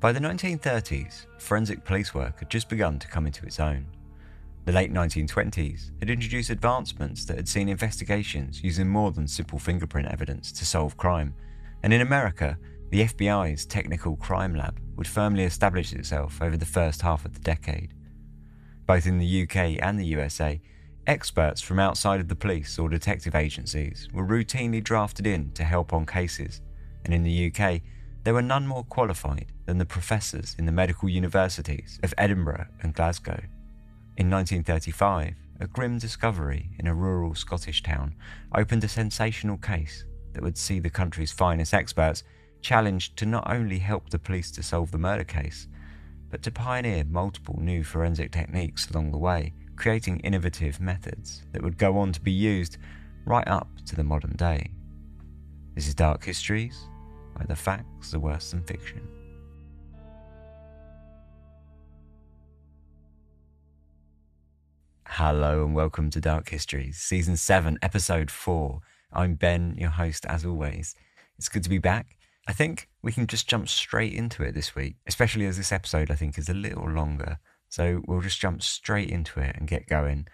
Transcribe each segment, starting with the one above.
By the 1930s, forensic police work had just begun to come into its own. The late 1920s had introduced advancements that had seen investigations using more than simple fingerprint evidence to solve crime, and in America, the FBI's Technical Crime Lab would firmly establish itself over the first half of the decade. Both in the UK and the USA, experts from outside of the police or detective agencies were routinely drafted in to help on cases, and in the UK, there were none more qualified than the professors in the medical universities of Edinburgh and Glasgow. In 1935, a grim discovery in a rural Scottish town opened a sensational case that would see the country's finest experts challenged to not only help the police to solve the murder case, but to pioneer multiple new forensic techniques along the way, creating innovative methods that would go on to be used right up to the modern day. This is Dark Histories, where the facts are worse than fiction. Hello and welcome to Dark Histories, Season 7, Episode 4. I'm Ben, your host as always. It's good to be back. I think we can just jump straight into it this week, especially as this episode I think is a little longer. So we'll just jump straight into it and get going.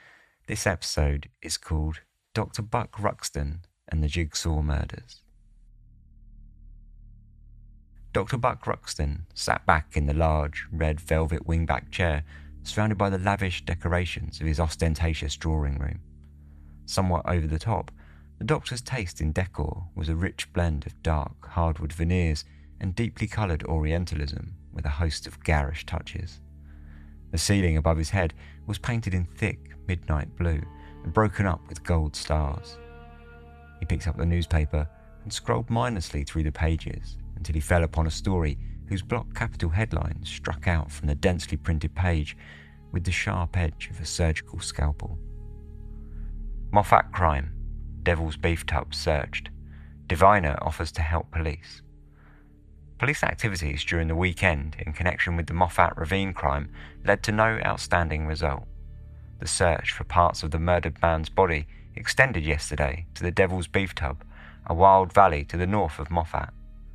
This episode is called Dr. Buck Ruxton and the Jigsaw Murders. Dr. Buck Ruxton sat back in the large, red velvet wingback chair, surrounded by the lavish decorations of his ostentatious drawing room. Somewhat over the top, the doctor's taste in decor was a rich blend of dark, hardwood veneers and deeply coloured Orientalism with a host of garish touches. The ceiling above his head was painted in thick, midnight blue and broken up with gold stars. He picked up the newspaper and scrolled mindlessly through the pages until he fell upon a story whose block capital headline struck out from the densely printed page with the sharp edge of a surgical scalpel. Moffat crime. Devil's beef tub searched. Diviner offers to help police. Police activities during the weekend in connection with the Moffat Ravine crime led to no outstanding result. The search for parts of the murdered man's body extended yesterday to the Devil's Beef Tub, a wild valley to the north of Moffat.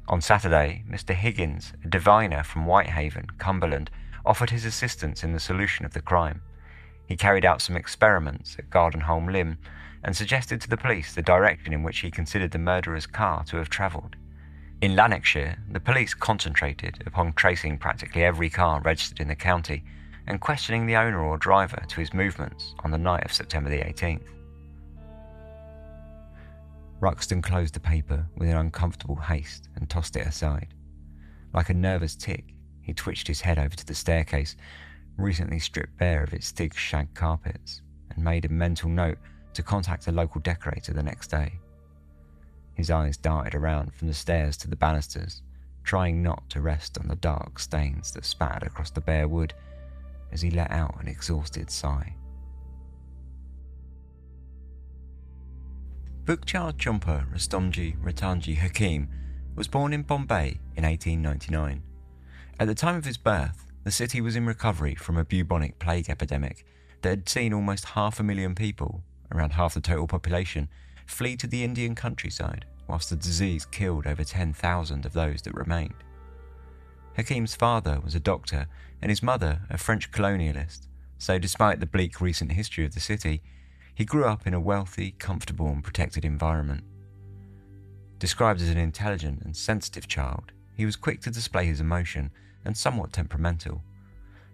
On Saturday, Mr. Higgins, a diviner from Whitehaven, Cumberland, offered his assistance in the solution of the crime. He carried out some experiments at Gardenholm Limb and suggested to the police the direction in which he considered the murderer's car to have travelled. In Lanarkshire, the police concentrated upon tracing practically every car registered in the county and questioning the owner or driver to his movements on the night of September the 18th. Ruxton closed the paper with an uncomfortable haste and tossed it aside. Like a nervous tick, he twitched his head over to the staircase, recently stripped bare of its thick shag carpets, and made a mental note to contact a local decorator the next day. His eyes darted around from the stairs to the banisters, trying not to rest on the dark stains that spattered across the bare wood as he let out an exhausted sigh. Bukchar Chompa Rastomji Ratanji Hakim was born in Bombay in 1899. At the time of his birth, the city was in recovery from a bubonic plague epidemic that had seen almost 500,000 people, around half the total population, flee to the Indian countryside, whilst the disease killed over 10,000 of those that remained. Hakim's father was a doctor and his mother a French colonialist, so despite the bleak recent history of the city, he grew up in a wealthy, comfortable and protected environment. Described as an intelligent and sensitive child, he was quick to display his emotion and somewhat temperamental,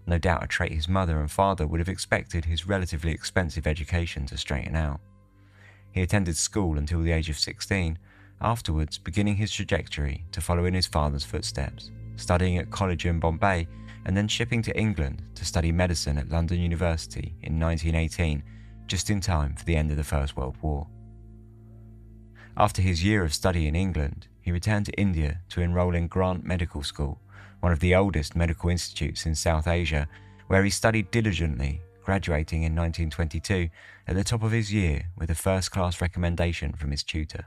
no doubt a trait his mother and father would have expected his relatively expensive education to straighten out. He attended school until the age of 16, afterwards beginning his trajectory to follow in his father's footsteps, studying at college in Bombay and then shipping to England to study medicine at London University in 1918, just in time for the end of the First World War. After his year of study in England, he returned to India to enroll in Grant Medical School, one of the oldest medical institutes in South Asia, where he studied diligently, graduating in 1922 at the top of his year with a first-class recommendation from his tutor.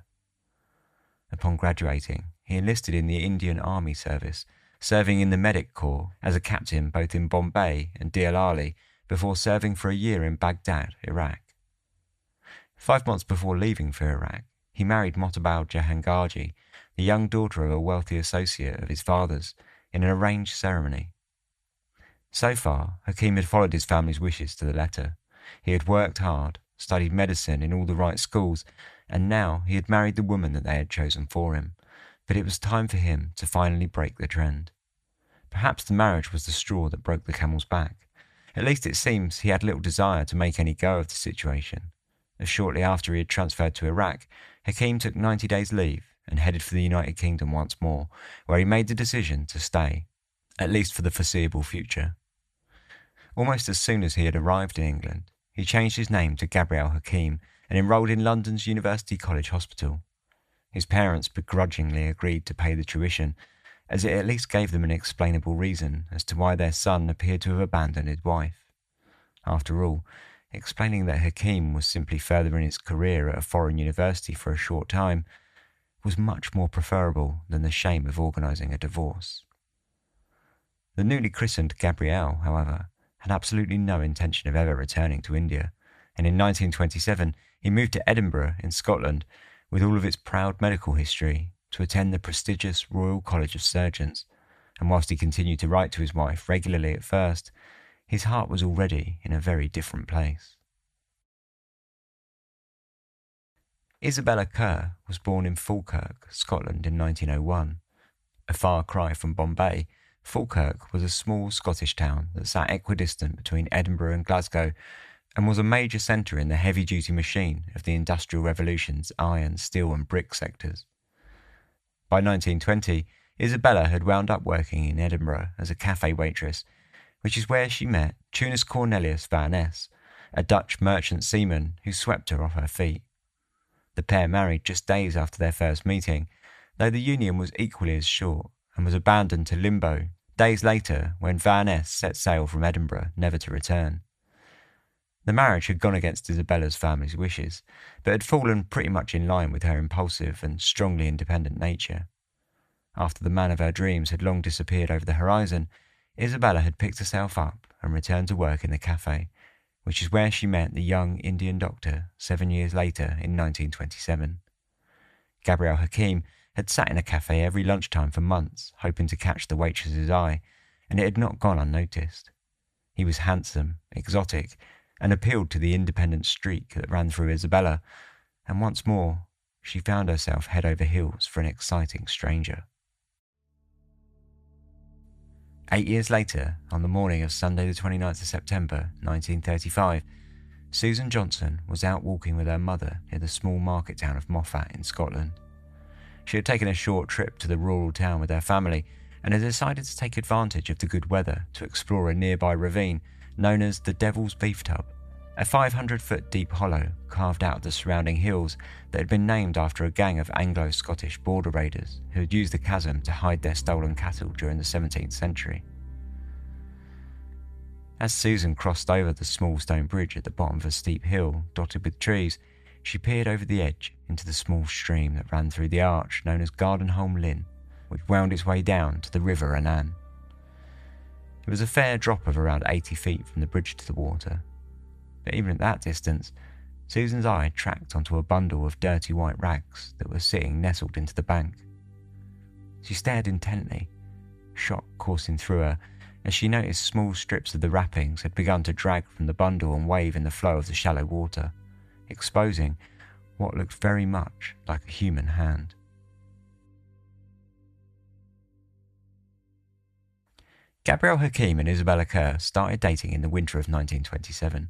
Upon graduating, he enlisted in the Indian Army Service, serving in the Medic Corps as a captain both in Bombay and Deolali before serving for a year in Baghdad, Iraq. 5 months before leaving for Iraq, he married Motabal Jahangarji, the young daughter of a wealthy associate of his father's, in an arranged ceremony. So far, Hakim had followed his family's wishes to the letter. He had worked hard, studied medicine in all the right schools, and now he had married the woman that they had chosen for him. But it was time for him to finally break the trend. Perhaps the marriage was the straw that broke the camel's back. At least it seems he had little desire to make any go of the situation, as shortly after he had transferred to Iraq, Hakim took 90 days leave and headed for the United Kingdom once more, where he made the decision to stay, at least for the foreseeable future. Almost as soon as he had arrived in England, he changed his name to Gabriel Hakim and enrolled in London's University College Hospital. His parents begrudgingly agreed to pay the tuition, as it at least gave them an explainable reason as to why their son appeared to have abandoned his wife. After all, explaining that Hakim was simply furthering his career at a foreign university for a short time was much more preferable than the shame of organising a divorce. The newly christened Gabrielle, however, had absolutely no intention of ever returning to India, and in 1927 he moved to Edinburgh in Scotland with all of its proud medical history to attend the prestigious Royal College of Surgeons, and whilst he continued to write to his wife regularly at first, his heart was already in a very different place. Isabella Kerr was born in Falkirk, Scotland in 1901. A far cry from Bombay, Falkirk was a small Scottish town that sat equidistant between Edinburgh and Glasgow and was a major centre in the heavy-duty machine of the Industrial Revolution's iron, steel and brick sectors. By 1920, Isabella had wound up working in Edinburgh as a cafe waitress, which is where she met Tunis Cornelius van Ness, a Dutch merchant seaman who swept her off her feet. The pair married just days after their first meeting, though the union was equally as short and was abandoned to limbo days later when Van Ness set sail from Edinburgh, never to return. The marriage had gone against Isabella's family's wishes, but had fallen pretty much in line with her impulsive and strongly independent nature. After the man of her dreams had long disappeared over the horizon, Isabella had picked herself up and returned to work in the cafe, which is where she met the young Indian doctor 7 years later in 1927. Gabriel Hakim had sat in a cafe every lunchtime for months, hoping to catch the waitress's eye, and it had not gone unnoticed. He was handsome, exotic, and appealed to the independent streak that ran through Isabella, and once more she found herself head over heels for an exciting stranger. 8 years later, on the morning of Sunday the 29th of September 1935, Susan Johnson was out walking with her mother near the small market town of Moffat in Scotland. She had taken a short trip to the rural town with her family and had decided to take advantage of the good weather to explore a nearby ravine known as the Devil's Beef Tub, a 500-foot deep hollow carved out of the surrounding hills that had been named after a gang of Anglo-Scottish border raiders who had used the chasm to hide their stolen cattle during the 17th century. As Susan crossed over the small stone bridge at the bottom of a steep hill dotted with trees, she peered over the edge into the small stream that ran through the arch known as Gardenholm Lynn, which wound its way down to the River Annan. It was a fair drop of around 80 feet from the bridge to the water, but even at that distance, Susan's eye tracked onto a bundle of dirty white rags that were sitting nestled into the bank. She stared intently, shock coursing through her as she noticed small strips of the wrappings had begun to drag from the bundle and wave in the flow of the shallow water, exposing what looked very much like a human hand. Gabriel Hakim and Isabella Kerr started dating in the winter of 1927.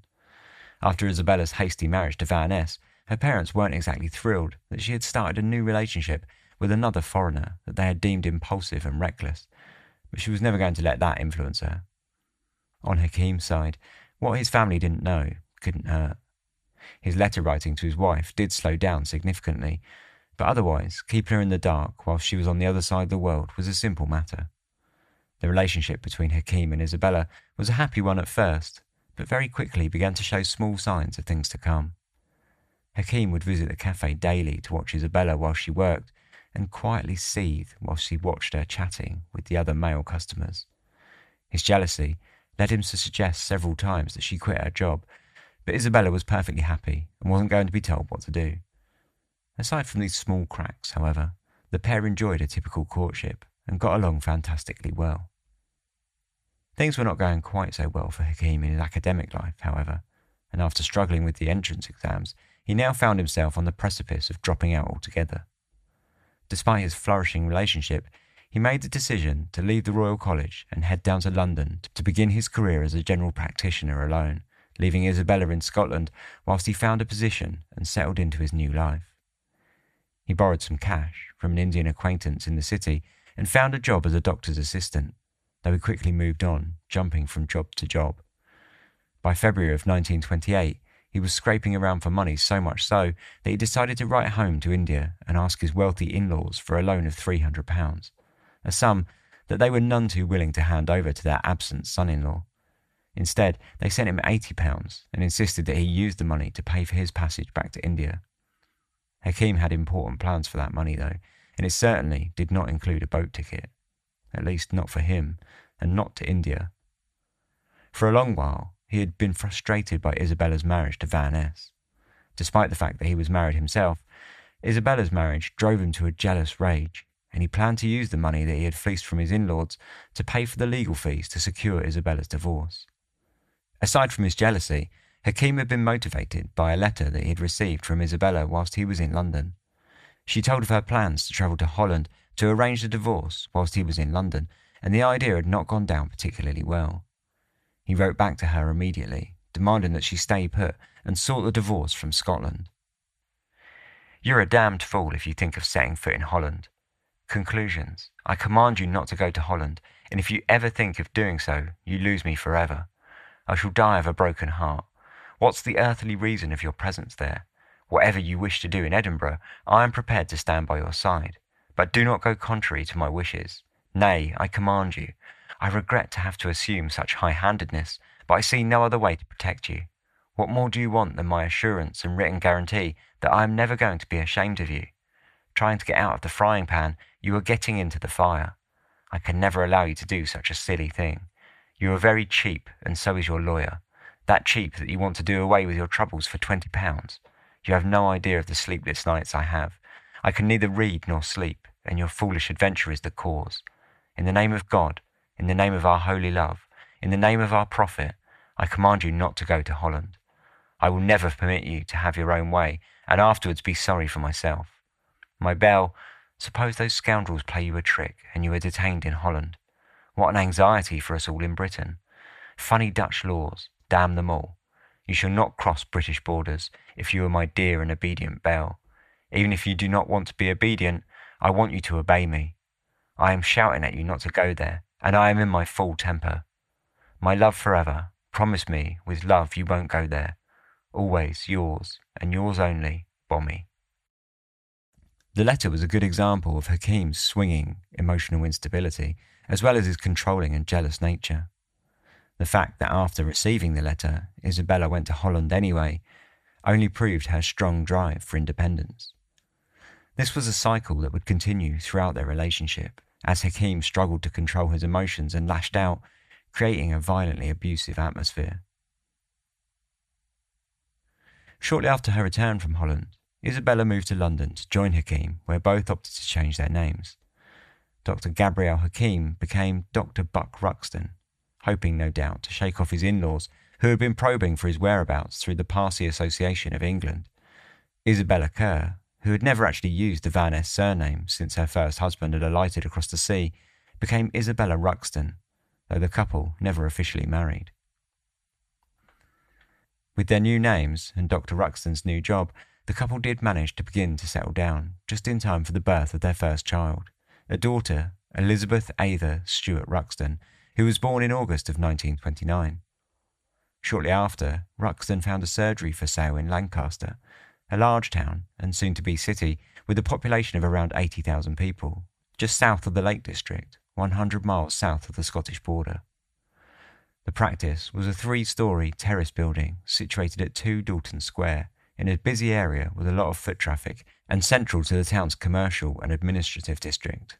After Isabella's hasty marriage to Van Ness, her parents weren't exactly thrilled that she had started a new relationship with another foreigner that they had deemed impulsive and reckless, but she was never going to let that influence her. On Hakim's side, what his family didn't know couldn't hurt. His letter writing to his wife did slow down significantly, but otherwise, keeping her in the dark while she was on the other side of the world was a simple matter. The relationship between Hakim and Isabella was a happy one at first, but very quickly began to show small signs of things to come. Hakim would visit the cafe daily to watch Isabella while she worked and quietly seethe while she watched her chatting with the other male customers. His jealousy led him to suggest several times that she quit her job, but Isabella was perfectly happy and wasn't going to be told what to do. Aside from these small cracks, however, the pair enjoyed a typical courtship and got along fantastically well. Things were not going quite so well for Hakim in his academic life, however, and after struggling with the entrance exams, he now found himself on the precipice of dropping out altogether. Despite his flourishing relationship, he made the decision to leave the Royal College and head down to London to begin his career as a general practitioner alone, leaving Isabella in Scotland whilst he found a position and settled into his new life. He borrowed some cash from an Indian acquaintance in the city and found a job as a doctor's assistant, though he quickly moved on, jumping from job to job. By February of 1928, he was scraping around for money so much so that he decided to write home to India and ask his wealthy in-laws for a loan of £300, a sum that they were none too willing to hand over to their absent son-in-law. Instead, they sent him £80 and insisted that he use the money to pay for his passage back to India. Hakim had important plans for that money, though, and it certainly did not include a boat ticket. At least not for him, and not to India. For a long while, he had been frustrated by Isabella's marriage to Van Ness. Despite the fact that he was married himself, Isabella's marriage drove him to a jealous rage, and he planned to use the money that he had fleeced from his in-laws to pay for the legal fees to secure Isabella's divorce. Aside from his jealousy, Hakim had been motivated by a letter that he had received from Isabella whilst he was in London. She told of her plans to travel to Holland to arrange the divorce whilst he was in London, and the idea had not gone down particularly well. He wrote back to her immediately, demanding that she stay put and sought the divorce from Scotland. "You're a damned fool if you think of setting foot in Holland. Conclusions. I command you not to go to Holland, and if you ever think of doing so, you lose me forever. I shall die of a broken heart. What's the earthly reason of your presence there? Whatever you wish to do in Edinburgh, I am prepared to stand by your side. But do not go contrary to my wishes. Nay, I command you. I regret to have to assume such high-handedness, but I see no other way to protect you. What more do you want than my assurance and written guarantee that I am never going to be ashamed of you? Trying to get out of the frying pan, you are getting into the fire. I can never allow you to do such a silly thing. You are very cheap, and so is your lawyer. That cheap that you want to do away with your troubles for £20. You have no idea of the sleepless nights I have. I can neither read nor sleep, and your foolish adventure is the cause. In the name of God, in the name of our holy love, in the name of our prophet, I command you not to go to Holland. I will never permit you to have your own way, and afterwards be sorry for myself. My belle, suppose those scoundrels play you a trick, and you are detained in Holland. What an anxiety for us all in Britain. Funny Dutch laws, damn them all. You shall not cross British borders if you are my dear and obedient belle. Even if you do not want to be obedient, I want you to obey me. I am shouting at you not to go there, and I am in my full temper. My love forever, promise me with love you won't go there. Always yours, and yours only, Bommy." The letter was a good example of Hakim's swinging emotional instability, as well as his controlling and jealous nature. The fact that after receiving the letter, Isabella went to Holland anyway, only proved her strong drive for independence. This was a cycle that would continue throughout their relationship, as Hakim struggled to control his emotions and lashed out, creating a violently abusive atmosphere. Shortly after her return from Holland, Isabella moved to London to join Hakim, where both opted to change their names. Dr. Gabriel Hakim became Dr. Buck Ruxton, hoping no doubt to shake off his in-laws who had been probing for his whereabouts through the Parsi Association of England. Isabella Kerr, who had never actually used the Van Ness surname since her first husband had alighted across the sea, became Isabella Ruxton, though the couple never officially married. With their new names and Dr. Ruxton's new job, the couple did manage to begin to settle down, just in time for the birth of their first child, a daughter, Elizabeth Ather Stewart Ruxton, who was born in August of 1929. Shortly after, Ruxton found a surgery for sale in Lancaster, a large town and soon-to-be city with a population of around 80,000 people, just south of the Lake District, 100 miles south of the Scottish border. The practice was a 3-storey terrace building situated at 2 Dalton Square, in a busy area with a lot of foot traffic and central to the town's commercial and administrative district.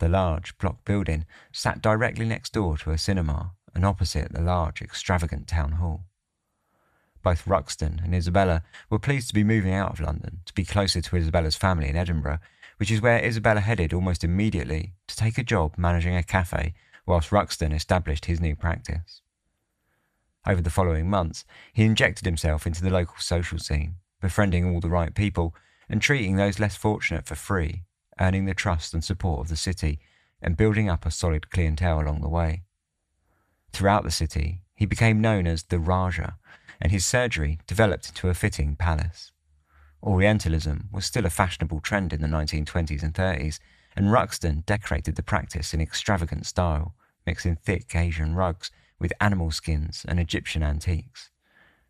The large block building sat directly next door to a cinema and opposite the large, extravagant town hall. Both Ruxton and Isabella were pleased to be moving out of London to be closer to Isabella's family in Edinburgh, which is where Isabella headed almost immediately to take a job managing a cafe whilst Ruxton established his new practice. Over the following months, he injected himself into the local social scene, befriending all the right people and treating those less fortunate for free, earning the trust and support of the city and building up a solid clientele along the way. Throughout the city, he became known as the Raja, and his surgery developed into a fitting palace. Orientalism was still a fashionable trend in the 1920s and 30s, and Ruxton decorated the practice in extravagant style, mixing thick Asian rugs with animal skins and Egyptian antiques.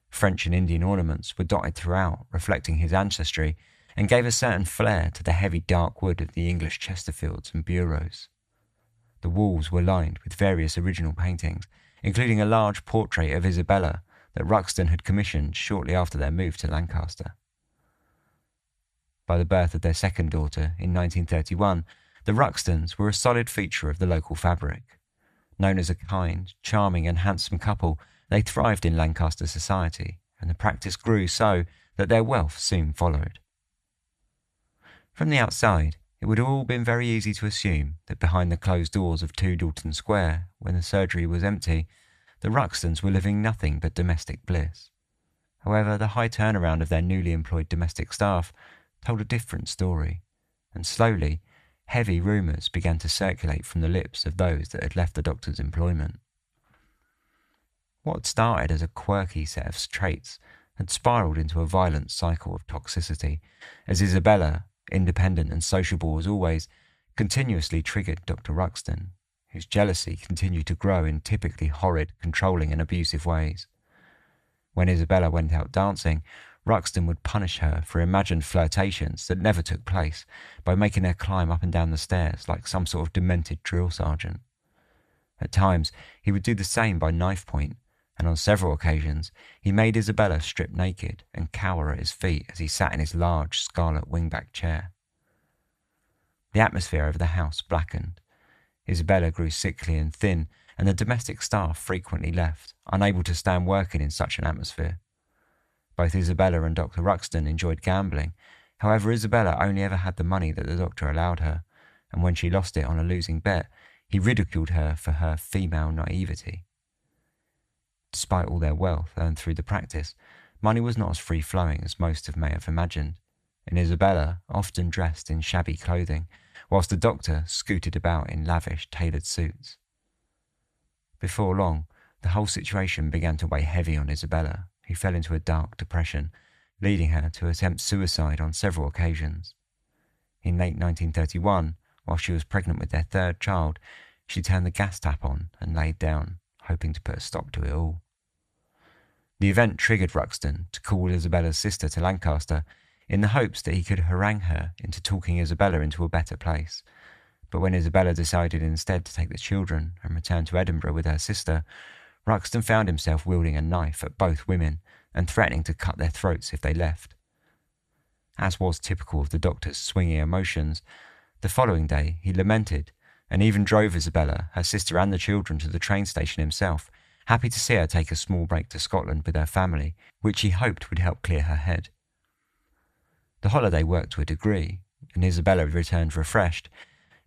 French and Indian ornaments were dotted throughout, reflecting his ancestry, and gave a certain flair to the heavy dark wood of the English Chesterfields and bureaus. The walls were lined with various original paintings, including a large portrait of Isabella that Ruxton had commissioned shortly after their move to Lancaster. By the birth of their second daughter in 1931, the Ruxtons were a solid feature of the local fabric. Known as a kind, charming and handsome couple, they thrived in Lancaster society, and the practice grew so that their wealth soon followed. From the outside, it would have all been very easy to assume that behind the closed doors of 2 Dalton Square, when the surgery was empty, the Ruxtons were living nothing but domestic bliss. However, the high turnaround of their newly employed domestic staff told a different story, and slowly, heavy rumours began to circulate from the lips of those that had left the doctor's employment. What started as a quirky set of traits had spiralled into a violent cycle of toxicity, as Isabella, independent and sociable as always, continuously triggered Dr. Ruxton, whose jealousy continued to grow in typically horrid, controlling and abusive ways. When Isabella went out dancing, Ruxton would punish her for imagined flirtations that never took place by making her climb up and down the stairs like some sort of demented drill sergeant. At times, he would do the same by knife point, and on several occasions, he made Isabella strip naked and cower at his feet as he sat in his large scarlet wingback chair. The atmosphere of the house blackened. Isabella grew sickly and thin, and the domestic staff frequently left, unable to stand working in such an atmosphere. Both Isabella and Dr. Ruxton enjoyed gambling. However, Isabella only ever had the money that the doctor allowed her, and when she lost it on a losing bet, he ridiculed her for her female naivety. Despite all their wealth earned through the practice, money was not as free-flowing as most may have imagined, and Isabella often dressed in shabby clothing, whilst the doctor scooted about in lavish, tailored suits. Before long, the whole situation began to weigh heavy on Isabella, who fell into a dark depression, leading her to attempt suicide on several occasions. In late 1931, while she was pregnant with their 3rd child, she turned the gas tap on and laid down, hoping to put a stop to it all. The event triggered Ruxton to call Isabella's sister to Lancaster in the hopes that he could harangue her into talking Isabella into a better place. But when Isabella decided instead to take the children and return to Edinburgh with her sister, Ruxton found himself wielding a knife at both women and threatening to cut their throats if they left. As was typical of the doctor's swinging emotions, the following day he lamented and even drove Isabella, her sister and the children to the train station himself, happy to see her take a small break to Scotland with her family, which he hoped would help clear her head. The holiday worked to a degree, and Isabella returned refreshed,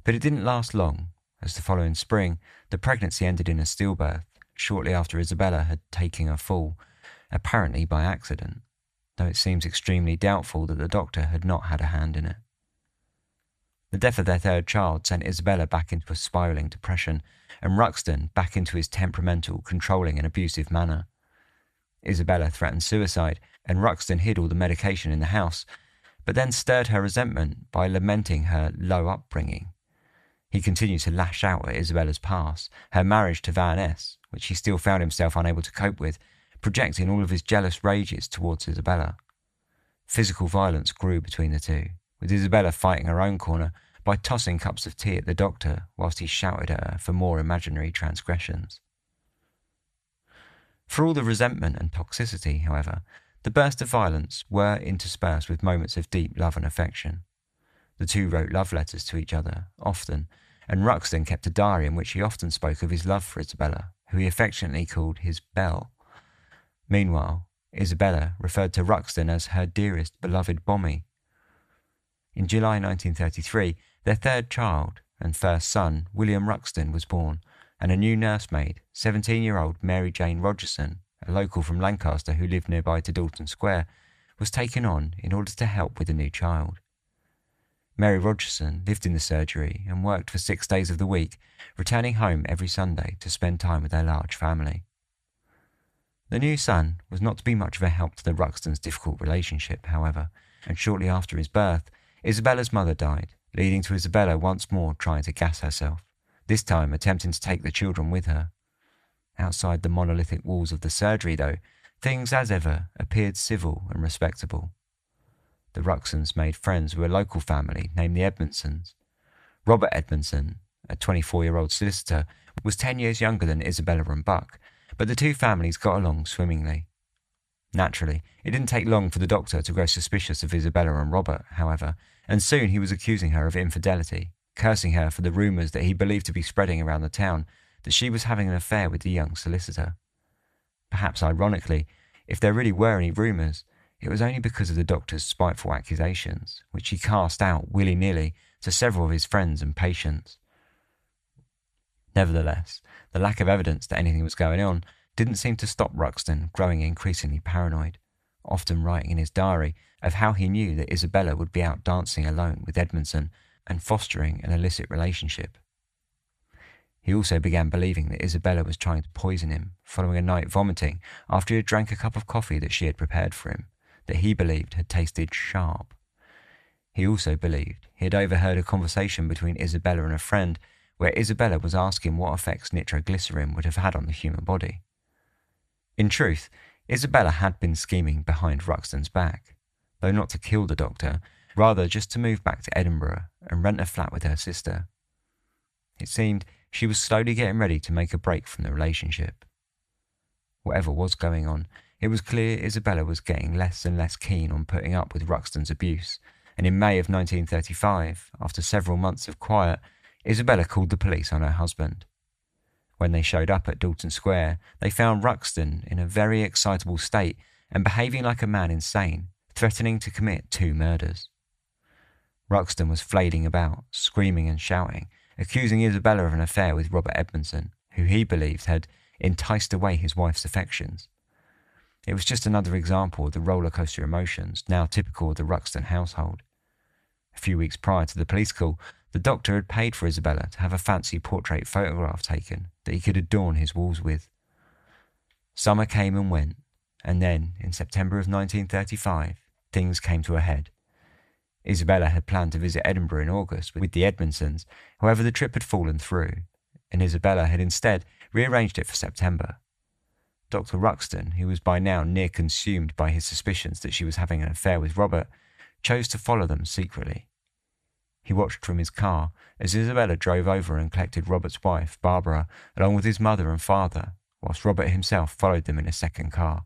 but it didn't last long, as the following spring the pregnancy ended in a stillbirth, shortly after Isabella had taken a fall, apparently by accident, though it seems extremely doubtful that the doctor had not had a hand in it. The death of their 3rd child sent Isabella back into a spiralling depression, and Ruxton back into his temperamental, controlling and abusive manner. Isabella threatened suicide, and Ruxton hid all the medication in the house, but then stirred her resentment by lamenting her low upbringing. He continued to lash out at Isabella's past, her marriage to Van S., which he still found himself unable to cope with, projecting all of his jealous rages towards Isabella. Physical violence grew between the two, with Isabella fighting her own corner by tossing cups of tea at the doctor whilst he shouted at her for more imaginary transgressions. For all the resentment and toxicity, however, the bursts of violence were interspersed with moments of deep love and affection. The two wrote love letters to each other, often, and Ruxton kept a diary in which he often spoke of his love for Isabella, who he affectionately called his Belle. Meanwhile, Isabella referred to Ruxton as her dearest beloved Bommy. In July 1933, their 3rd child, and first son, William Ruxton, was born, and a new nursemaid, 17-year-old Mary Jane Rogerson, a local from Lancaster who lived nearby to Dalton Square, was taken on in order to help with the new child. Mary Rogerson lived in the surgery and worked for 6 days of the week, returning home every Sunday to spend time with their large family. The new son was not to be much of a help to the Ruxtons' difficult relationship, however, and shortly after his birth, Isabella's mother died, leading to Isabella once more trying to gas herself, this time attempting to take the children with her. Outside the monolithic walls of the surgery, though, things, as ever, appeared civil and respectable. The Ruxtons made friends with a local family named the Edmondsons. Robert Edmondson, a 24-year-old solicitor, was 10 years younger than Isabella and Buck, but the two families got along swimmingly. Naturally, it didn't take long for the doctor to grow suspicious of Isabella and Robert, however, and soon he was accusing her of infidelity, cursing her for the rumours that he believed to be spreading around the town that she was having an affair with the young solicitor. Perhaps ironically, if there really were any rumours, it was only because of the doctor's spiteful accusations, which he cast out willy-nilly to several of his friends and patients. Nevertheless, the lack of evidence that anything was going on didn't seem to stop Ruxton growing increasingly paranoid, often writing in his diary of how he knew that Isabella would be out dancing alone with Edmondson and fostering an illicit relationship. He also began believing that Isabella was trying to poison him following a night vomiting after he had drank a cup of coffee that she had prepared for him, that he believed had tasted sharp. He also believed he had overheard a conversation between Isabella and a friend where Isabella was asking what effects nitroglycerin would have had on the human body. In truth, Isabella had been scheming behind Ruxton's back, though not to kill the doctor, rather just to move back to Edinburgh and rent a flat with her sister. It seemed she was slowly getting ready to make a break from the relationship. Whatever was going on, it was clear Isabella was getting less and less keen on putting up with Ruxton's abuse, and in May of 1935, after several months of quiet, Isabella called the police on her husband. When they showed up at Dalton Square, they found Ruxton in a very excitable state and behaving like a man insane, threatening to commit 2 murders. Ruxton was flailing about, screaming and shouting, accusing Isabella of an affair with Robert Edmondson, who he believed had enticed away his wife's affections. It was just another example of the rollercoaster emotions now typical of the Ruxton household. A few weeks prior to the police call, the doctor had paid for Isabella to have a fancy portrait photograph taken that he could adorn his walls with. Summer came and went, and then, in September of 1935, things came to a head. Isabella had planned to visit Edinburgh in August with the Edmondsons, however the trip had fallen through, and Isabella had instead rearranged it for September. Dr. Ruxton, who was by now near consumed by his suspicions that she was having an affair with Robert, chose to follow them secretly. He watched from his car as Isabella drove over and collected Robert's wife, Barbara, along with his mother and father, whilst Robert himself followed them in a second car.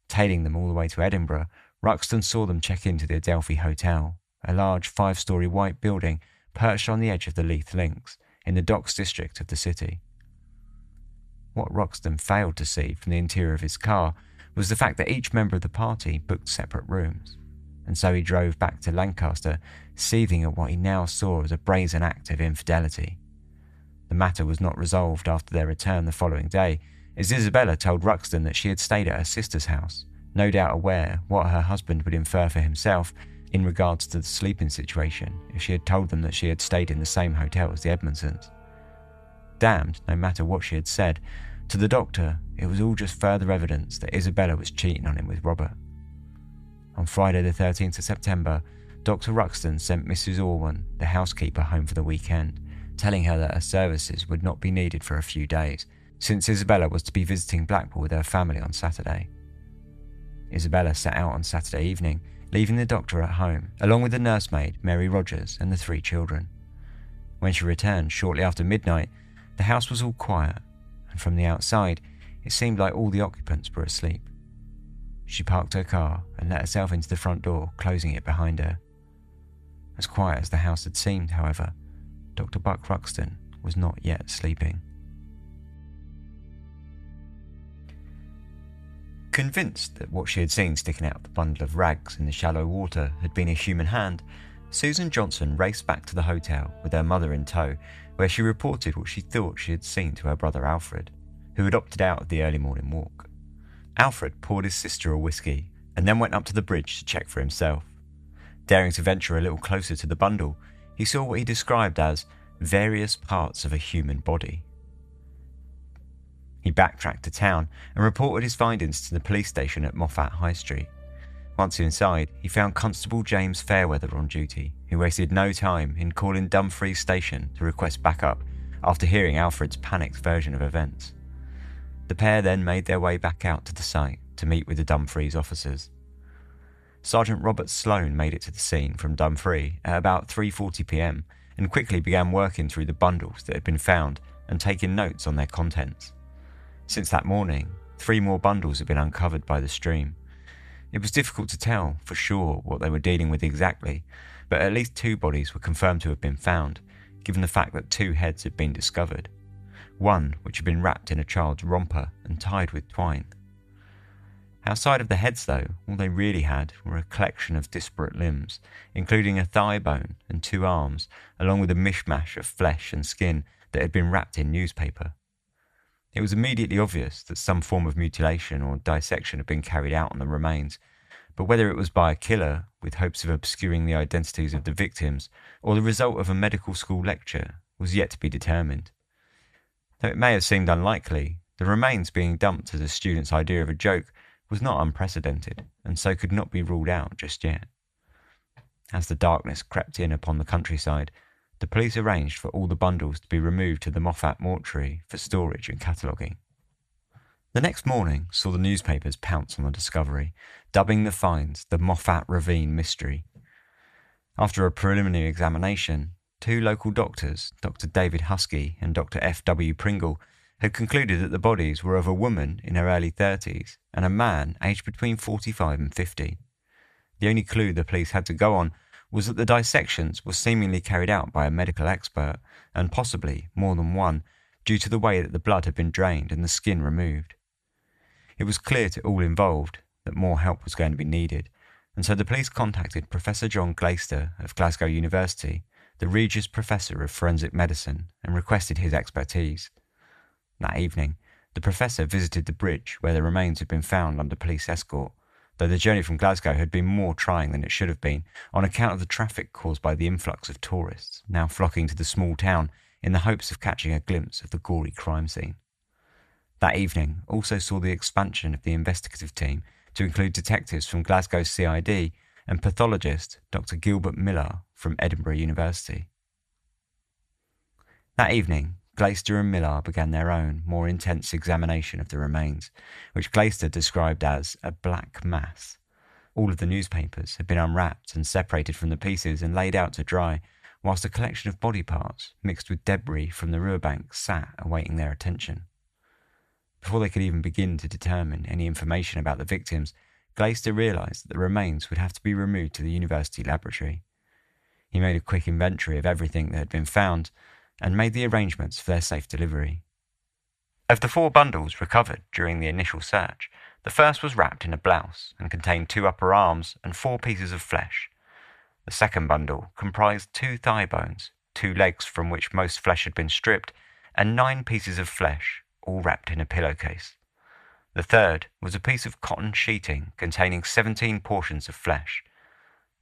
Tailing them all the way to Edinburgh, Ruxton saw them check into the Adelphi Hotel, a large 5-storey white building perched on the edge of the Leith Links, in the Docks district of the city. What Ruxton failed to see from the interior of his car was the fact that each member of the party booked separate rooms, and so he drove back to Lancaster, seething at what he now saw as a brazen act of infidelity. The matter was not resolved after their return the following day, as Isabella told Ruxton that she had stayed at her sister's house, no doubt aware what her husband would infer for himself in regards to the sleeping situation if she had told them that she had stayed in the same hotel as the Edmondsons. Damned, no matter what she had said, to the doctor it was all just further evidence that Isabella was cheating on him with Robert. On Friday the 13th of September, Dr. Ruxton sent Mrs. Orwan, the housekeeper, home for the weekend, telling her that her services would not be needed for a few days, since Isabella was to be visiting Blackpool with her family on Saturday. Isabella set out on Saturday evening, leaving the doctor at home, along with the nursemaid, Mary Rogers, and the 3 children. When she returned shortly after midnight, the house was all quiet, and from the outside, it seemed like all the occupants were asleep. She parked her car and let herself into the front door, closing it behind her. As quiet as the house had seemed, however, Dr. Buck Ruxton was not yet sleeping. Convinced that what she had seen sticking out of the bundle of rags in the shallow water had been a human hand, Susan Johnson raced back to the hotel with her mother in tow, where she reported what she thought she had seen to her brother Alfred, who had opted out of the early morning walk. Alfred poured his sister a whiskey and then went up to the bridge to check for himself. Daring to venture a little closer to the bundle, he saw what he described as various parts of a human body. He backtracked to town and reported his findings to the police station at Moffat High Street. Once inside, he found Constable James Fairweather on duty, who wasted no time in calling Dumfries Station to request backup after hearing Alfred's panicked version of events. The pair then made their way back out to the site to meet with the Dumfries officers. Sergeant Robert Sloane made it to the scene from Dumfries at about 3:40 p.m. and quickly began working through the bundles that had been found and taking notes on their contents. Since that morning, 3 more bundles had been uncovered by the stream. It was difficult to tell for sure what they were dealing with exactly, but at least 2 bodies were confirmed to have been found, given the fact that 2 heads had been discovered, one which had been wrapped in a child's romper and tied with twine. Outside of the heads, though, all they really had were a collection of disparate limbs, including a thigh bone and 2 arms, along with a mishmash of flesh and skin that had been wrapped in newspaper. It was immediately obvious that some form of mutilation or dissection had been carried out on the remains, but whether it was by a killer with hopes of obscuring the identities of the victims or the result of a medical school lecture was yet to be determined. Though it may have seemed unlikely, the remains being dumped as a student's idea of a joke was not unprecedented, and so could not be ruled out just yet. As the darkness crept in upon the countryside, the police arranged for all the bundles to be removed to the Moffat mortuary for storage and cataloguing. The next morning saw the newspapers pounce on the discovery, dubbing the finds the Moffat Ravine Mystery. After a preliminary examination, 2 local doctors, Dr. David Husky and Dr. F.W. Pringle, had concluded that the bodies were of a woman in her early 30s and a man aged between 45 and 50. The only clue the police had to go on was that the dissections were seemingly carried out by a medical expert, and possibly more than one, due to the way that the blood had been drained and the skin removed. It was clear to all involved that more help was going to be needed, and so the police contacted Professor John Glaister of Glasgow University, the Regius Professor of Forensic Medicine, and requested his expertise. That evening, the professor visited the bridge where the remains had been found under police escort, though the journey from Glasgow had been more trying than it should have been on account of the traffic caused by the influx of tourists now flocking to the small town in the hopes of catching a glimpse of the gory crime scene. That evening also saw the expansion of the investigative team to include detectives from Glasgow CID and pathologist Dr. Gilbert Miller from Edinburgh University. That evening, Glaister and Miller began their own, more intense examination of the remains, which Glaister described as a black mass. All of the newspapers had been unwrapped and separated from the pieces and laid out to dry, whilst a collection of body parts, mixed with debris from the riverbank, sat awaiting their attention. Before they could even begin to determine any information about the victims, Glaister realised that the remains would have to be removed to the university laboratory. He made a quick inventory of everything that had been found, and made the arrangements for their safe delivery. Of the 4 bundles recovered during the initial search, the first was wrapped in a blouse and contained 2 upper arms and 4 pieces of flesh. The second bundle comprised 2 thigh bones, 2 legs from which most flesh had been stripped, and 9 pieces of flesh, all wrapped in a pillowcase. The third was a piece of cotton sheeting containing 17 portions of flesh.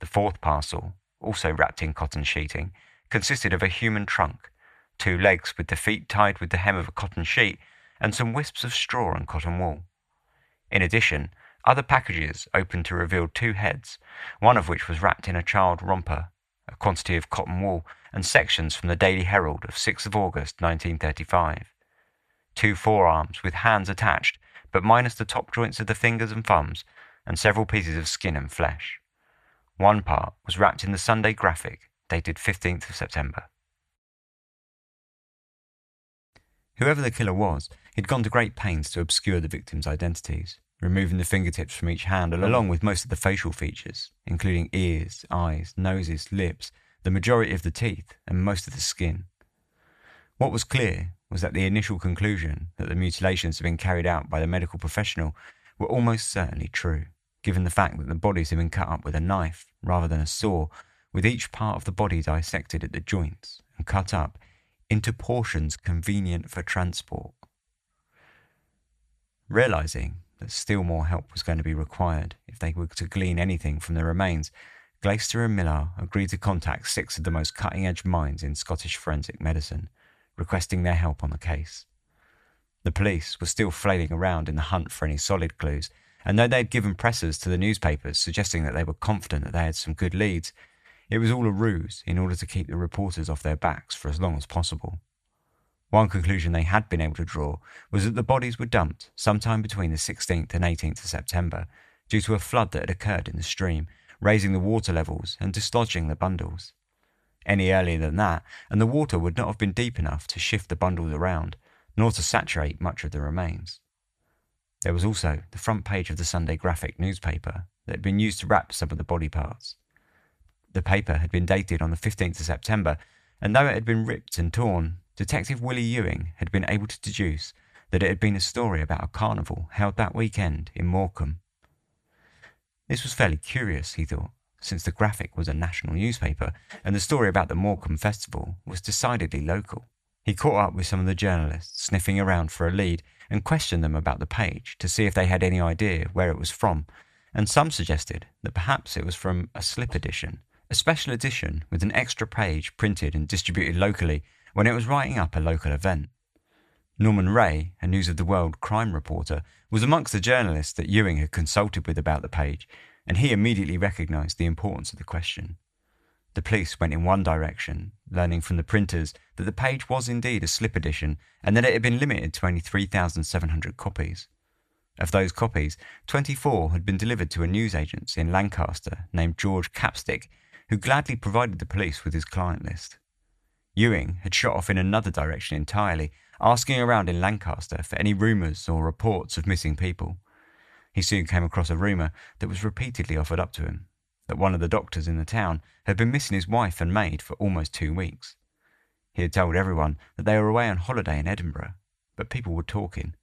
The fourth parcel, also wrapped in cotton sheeting, consisted of a human trunk, 2 legs with the feet tied with the hem of a cotton sheet, and some wisps of straw and cotton wool. In addition, other packages opened to reveal 2 heads, one of which was wrapped in a child romper, a quantity of cotton wool, and sections from the Daily Herald of 6th of August 1935. 2 forearms with hands attached, but minus the top joints of the fingers and thumbs, and several pieces of skin and flesh. One part was wrapped in the Sunday Graphic, dated 15th of September. Whoever the killer was, he'd gone to great pains to obscure the victims' identities, removing the fingertips from each hand along with most of the facial features, including ears, eyes, noses, lips, the majority of the teeth, and most of the skin. What was clear was that the initial conclusion that the mutilations had been carried out by the medical professional were almost certainly true, given the fact that the bodies had been cut up with a knife rather than a saw, with each part of the body dissected at the joints and cut up into portions convenient for transport. Realising that still more help was going to be required if they were to glean anything from the remains, Glaister and Millar agreed to contact 6 of the most cutting-edge minds in Scottish forensic medicine, requesting their help on the case. The police were still flailing around in the hunt for any solid clues, and though they had given presses to the newspapers suggesting that they were confident that they had some good leads, it was all a ruse in order to keep the reporters off their backs for as long as possible. One conclusion they had been able to draw was that the bodies were dumped sometime between the 16th and 18th of September due to a flood that had occurred in the stream, raising the water levels and dislodging the bundles. Any earlier than that, and the water would not have been deep enough to shift the bundles around, nor to saturate much of the remains. There was also the front page of the Sunday Graphic newspaper that had been used to wrap some of the body parts. The paper had been dated on the 15th of September, and though it had been ripped and torn, Detective Willie Ewing had been able to deduce that it had been a story about a carnival held that weekend in Morecambe. This was fairly curious, he thought, since the Graphic was a national newspaper, and the story about the Morecambe Festival was decidedly local. He caught up with some of the journalists sniffing around for a lead and questioned them about the page to see if they had any idea where it was from, and some suggested that perhaps it was from a slip edition, a special edition with an extra page printed and distributed locally when it was writing up a local event. Norman Ray, a News of the World crime reporter, was amongst the journalists that Ewing had consulted with about the page, and he immediately recognised the importance of the question. The police went in one direction, learning from the printers that the page was indeed a slip edition and that it had been limited to only 3,700 copies. Of those copies, 24 had been delivered to a newsagent in Lancaster named George Capstick, who gladly provided the police with his client list. Ewing had shot off in another direction entirely, asking around in Lancaster for any rumours or reports of missing people. He soon came across a rumour that was repeatedly offered up to him, that one of the doctors in the town had been missing his wife and maid for almost 2 weeks. He had told everyone that they were away on holiday in Edinburgh, but people were talking.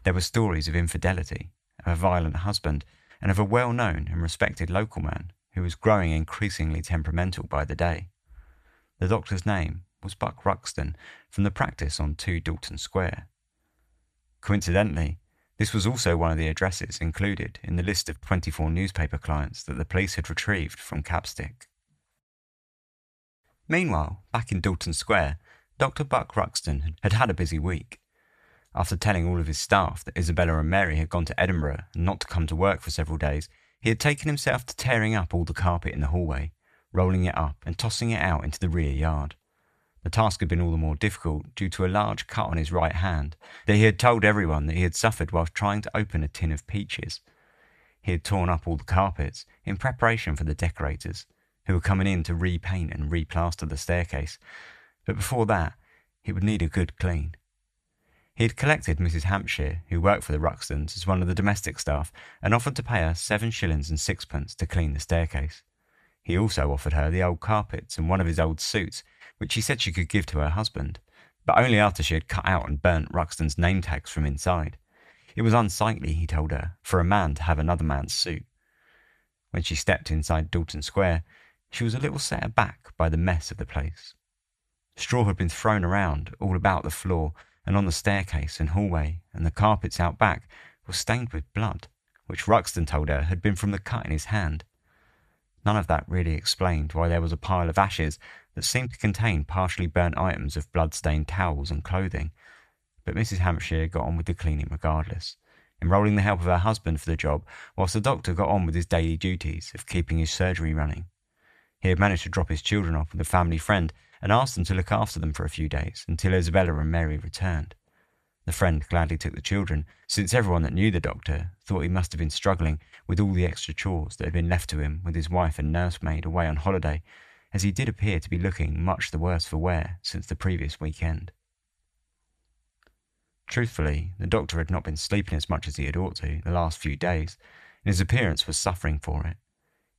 There were stories of infidelity, of a violent husband, and of a well-known and respected local man who was growing increasingly temperamental by the day. The doctor's name was Buck Ruxton, from the practice on 2 Dalton Square. Coincidentally, this was also one of the addresses included in the list of 24 newspaper clients that the police had retrieved from Capstick. Meanwhile, back in Dalton Square, Dr. Buck Ruxton had had a busy week. After telling all of his staff that Isabella and Mary had gone to Edinburgh and not to come to work for several days, he had taken himself to tearing up all the carpet in the hallway, rolling it up and tossing it out into the rear yard. The task had been all the more difficult due to a large cut on his right hand that he had told everyone that he had suffered whilst trying to open a tin of peaches. He had torn up all the carpets in preparation for the decorators, who were coming in to repaint and replaster the staircase, but before that, he would need a good clean. He had collected Mrs. Hampshire, who worked for the Ruxtons, as one of the domestic staff, and offered to pay her 7 shillings and 6pence to clean the staircase. He also offered her the old carpets and one of his old suits, which she said she could give to her husband, but only after she had cut out and burnt Ruxton's name tags from inside. It was unsightly, he told her, for a man to have another man's suit. When she stepped inside Dalton Square, she was a little set aback by the mess of the place. Straw had been thrown around all about the floor and on the staircase and hallway, and the carpets out back were stained with blood, which Ruxton told her had been from the cut in his hand. None of that really explained why there was a pile of ashes that seemed to contain partially burnt items of blood-stained towels and clothing, but Mrs. Hampshire got on with the cleaning regardless, enrolling the help of her husband for the job, whilst the doctor got on with his daily duties of keeping his surgery running. He had managed to drop his children off with a family friend and asked them to look after them for a few days until Isabella and Mary returned. The friend gladly took the children, since everyone that knew the doctor thought he must have been struggling with all the extra chores that had been left to him with his wife and nursemaid away on holiday, as he did appear to be looking much the worse for wear since the previous weekend. Truthfully, the doctor had not been sleeping as much as he had ought to the last few days, and his appearance was suffering for it.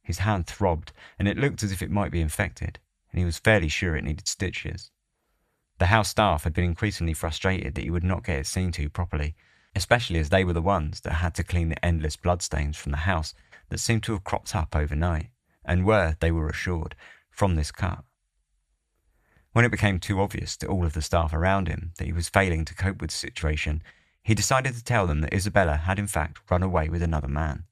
His hand throbbed, and it looked as if it might be infected, and he was fairly sure it needed stitches. The house staff had been increasingly frustrated that he would not get it seen to properly, especially as they were the ones that had to clean the endless bloodstains from the house that seemed to have cropped up overnight, and were, they were assured, from this cut. When it became too obvious to all of the staff around him that he was failing to cope with the situation, he decided to tell them that Isabella had in fact run away with another man.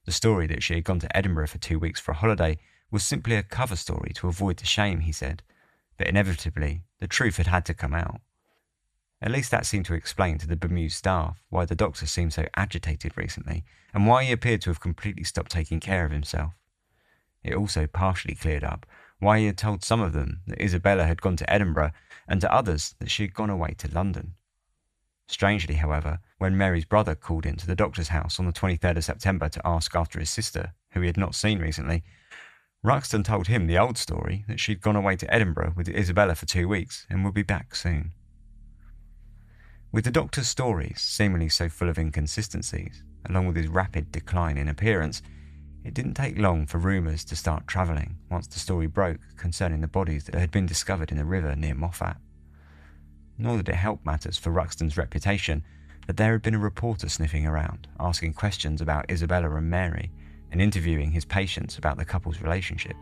The story that she had gone to Edinburgh for 2 weeks for a holiday was simply a cover story to avoid the shame, he said, but inevitably the truth had to come out. At least that seemed to explain to the bemused staff why the doctor seemed so agitated recently, and why he appeared to have completely stopped taking care of himself. It also partially cleared up why he had told some of them that Isabella had gone to Edinburgh and to others that she had gone away to London. Strangely, however, when Mary's brother called into the doctor's house on the 23rd of September to ask after his sister, who he had not seen recently, Ruxton told him the old story that she'd gone away to Edinburgh with Isabella for 2 weeks and would be back soon. With the doctor's stories seemingly so full of inconsistencies, along with his rapid decline in appearance, it didn't take long for rumours to start travelling once the story broke concerning the bodies that had been discovered in the river near Moffat. Nor did it help matters for Ruxton's reputation that there had been a reporter sniffing around, asking questions about Isabella and Mary, and interviewing his patients about the couple's relationship.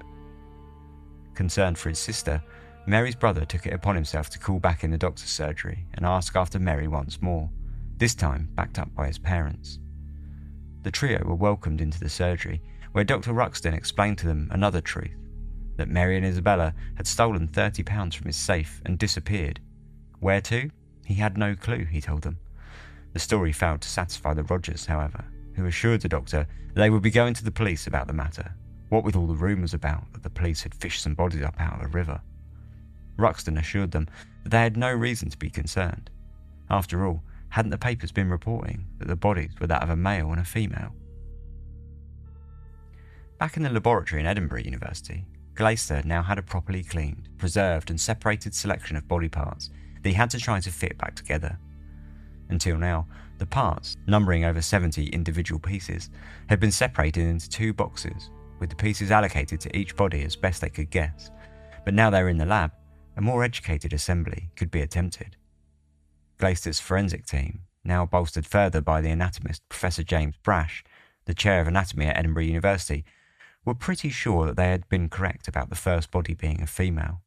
Concerned for his sister, Mary's brother took it upon himself to call back in the doctor's surgery and ask after Mary once more, this time backed up by his parents. The trio were welcomed into the surgery, where Dr. Ruxton explained to them another truth, that Mary and Isabella had stolen £30 from his safe and disappeared. Where to? He had no clue, he told them. The story failed to satisfy the Rogers, however, who assured the doctor that they would be going to the police about the matter, what with all the rumours about that the police had fished some bodies up out of the river. Ruxton assured them that they had no reason to be concerned. After all, hadn't the papers been reporting that the bodies were that of a male and a female? Back in the laboratory in Edinburgh University, Glasgow now had a properly cleaned, preserved and separated selection of body parts that he had to try to fit back together. Until now, the parts, numbering over 70 individual pieces, had been separated into 2 boxes, with the pieces allocated to each body as best they could guess, but now they were in the lab, a more educated assembly could be attempted. Glaister's forensic team, now bolstered further by the anatomist Professor James Brash, the chair of anatomy at Edinburgh University, were pretty sure that they had been correct about the first body being a female,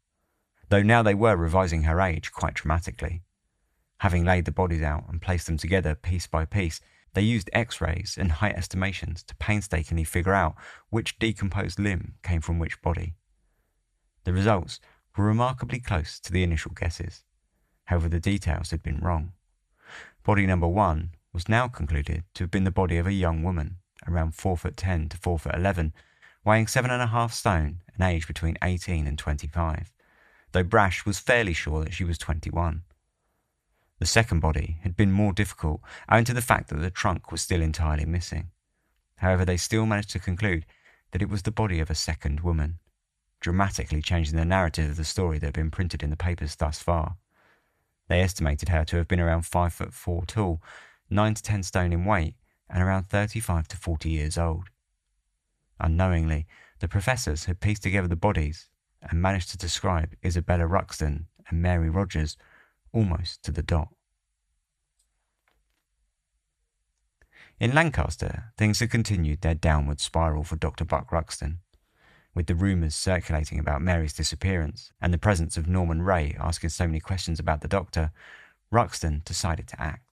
though now they were revising her age quite dramatically. Having laid the bodies out and placed them together piece by piece, they used X-rays and height estimations to painstakingly figure out which decomposed limb came from which body. The results were remarkably close to the initial guesses. However, the details had been wrong. Body number 1 was now concluded to have been the body of a young woman, around 4'10" to 4'11", weighing 7.5 stone and aged between 18 and 25, though Brash was fairly sure that she was 21. The second body had been more difficult owing to the fact that the trunk was still entirely missing. However, they still managed to conclude that it was the body of a second woman, dramatically changing the narrative of the story that had been printed in the papers thus far. They estimated her to have been around 5'4" tall, 9 to 10 stone in weight, and around 35 to 40 years old. Unknowingly, the professors had pieced together the bodies and managed to describe Isabella Ruxton and Mary Rogers almost to the dot. In Lancaster, things had continued their downward spiral for Dr. Buck Ruxton. With the rumours circulating about Mary's disappearance and the presence of Norman Ray asking so many questions about the doctor, Ruxton decided to act.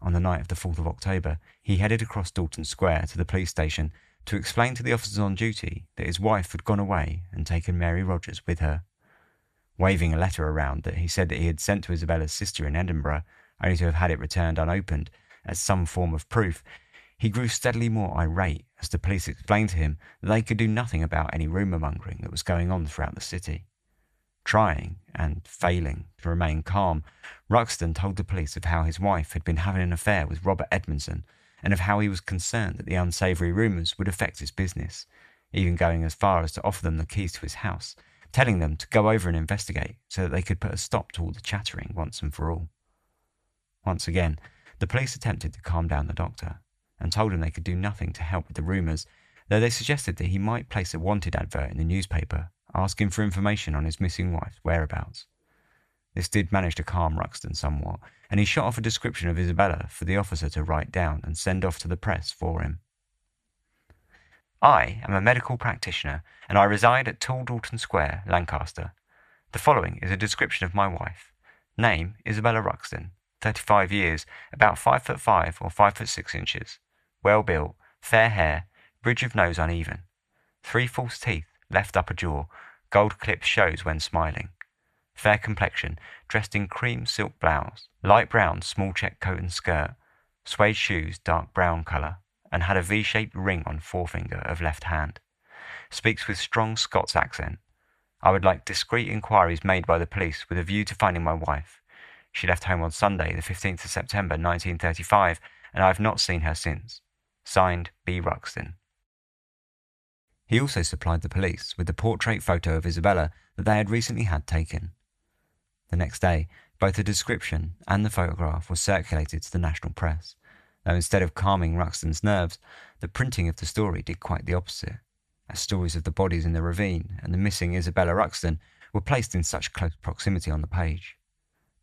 On the night of the 4th of October, he headed across Dalton Square to the police station to explain to the officers on duty that his wife had gone away and taken Mary Rogers with her. Waving a letter around that he said that he had sent to Isabella's sister in Edinburgh, only to have had it returned unopened, as some form of proof, he grew steadily more irate as the police explained to him that they could do nothing about any rumour-mongering that was going on throughout the city. Trying, and failing, to remain calm, Ruxton told the police of how his wife had been having an affair with Robert Edmondson, and of how he was concerned that the unsavoury rumours would affect his business, even going as far as to offer them the keys to his house, telling them to go over and investigate so that they could put a stop to all the chattering once and for all. Once again, the police attempted to calm down the doctor, and told him they could do nothing to help with the rumours, though they suggested that he might place a wanted advert in the newspaper, asking for information on his missing wife's whereabouts. This did manage to calm Ruxton somewhat, and he shot off a description of Isabella for the officer to write down and send off to the press for him. I am a medical practitioner and I reside at Tall Dalton Square, Lancaster. The following is a description of my wife. Name, Isabella Ruxton, 35 years, about 5'5" or 5'6". Well built, fair hair, bridge of nose uneven. 3 false teeth, left upper jaw, gold clip shows when smiling. Fair complexion, dressed in cream silk blouse, light brown small check coat and skirt, suede shoes dark brown colour, and had a V-shaped ring on forefinger of left hand. Speaks with strong Scots accent. I would like discreet inquiries made by the police with a view to finding my wife. She left home on Sunday, the 15th of September 1935, and I have not seen her since. Signed, B. Ruxton. He also supplied the police with the portrait photo of Isabella that they had recently had taken. The next day, both the description and the photograph were circulated to the national press, though instead of calming Ruxton's nerves, the printing of the story did quite the opposite, as stories of the bodies in the ravine and the missing Isabella Ruxton were placed in such close proximity on the page.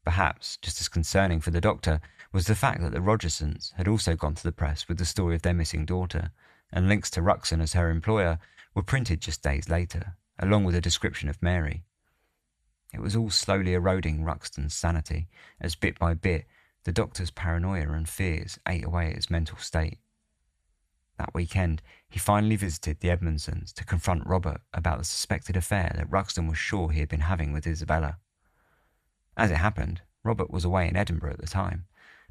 Perhaps just as concerning for the doctor was the fact that the Rogersons had also gone to the press with the story of their missing daughter, and links to Ruxton as her employer were printed just days later, along with a description of Mary. It was all slowly eroding Ruxton's sanity, as bit by bit the doctor's paranoia and fears ate away at his mental state. That weekend, he finally visited the Edmondsons to confront Robert about the suspected affair that Ruxton was sure he had been having with Isabella. As it happened, Robert was away in Edinburgh at the time,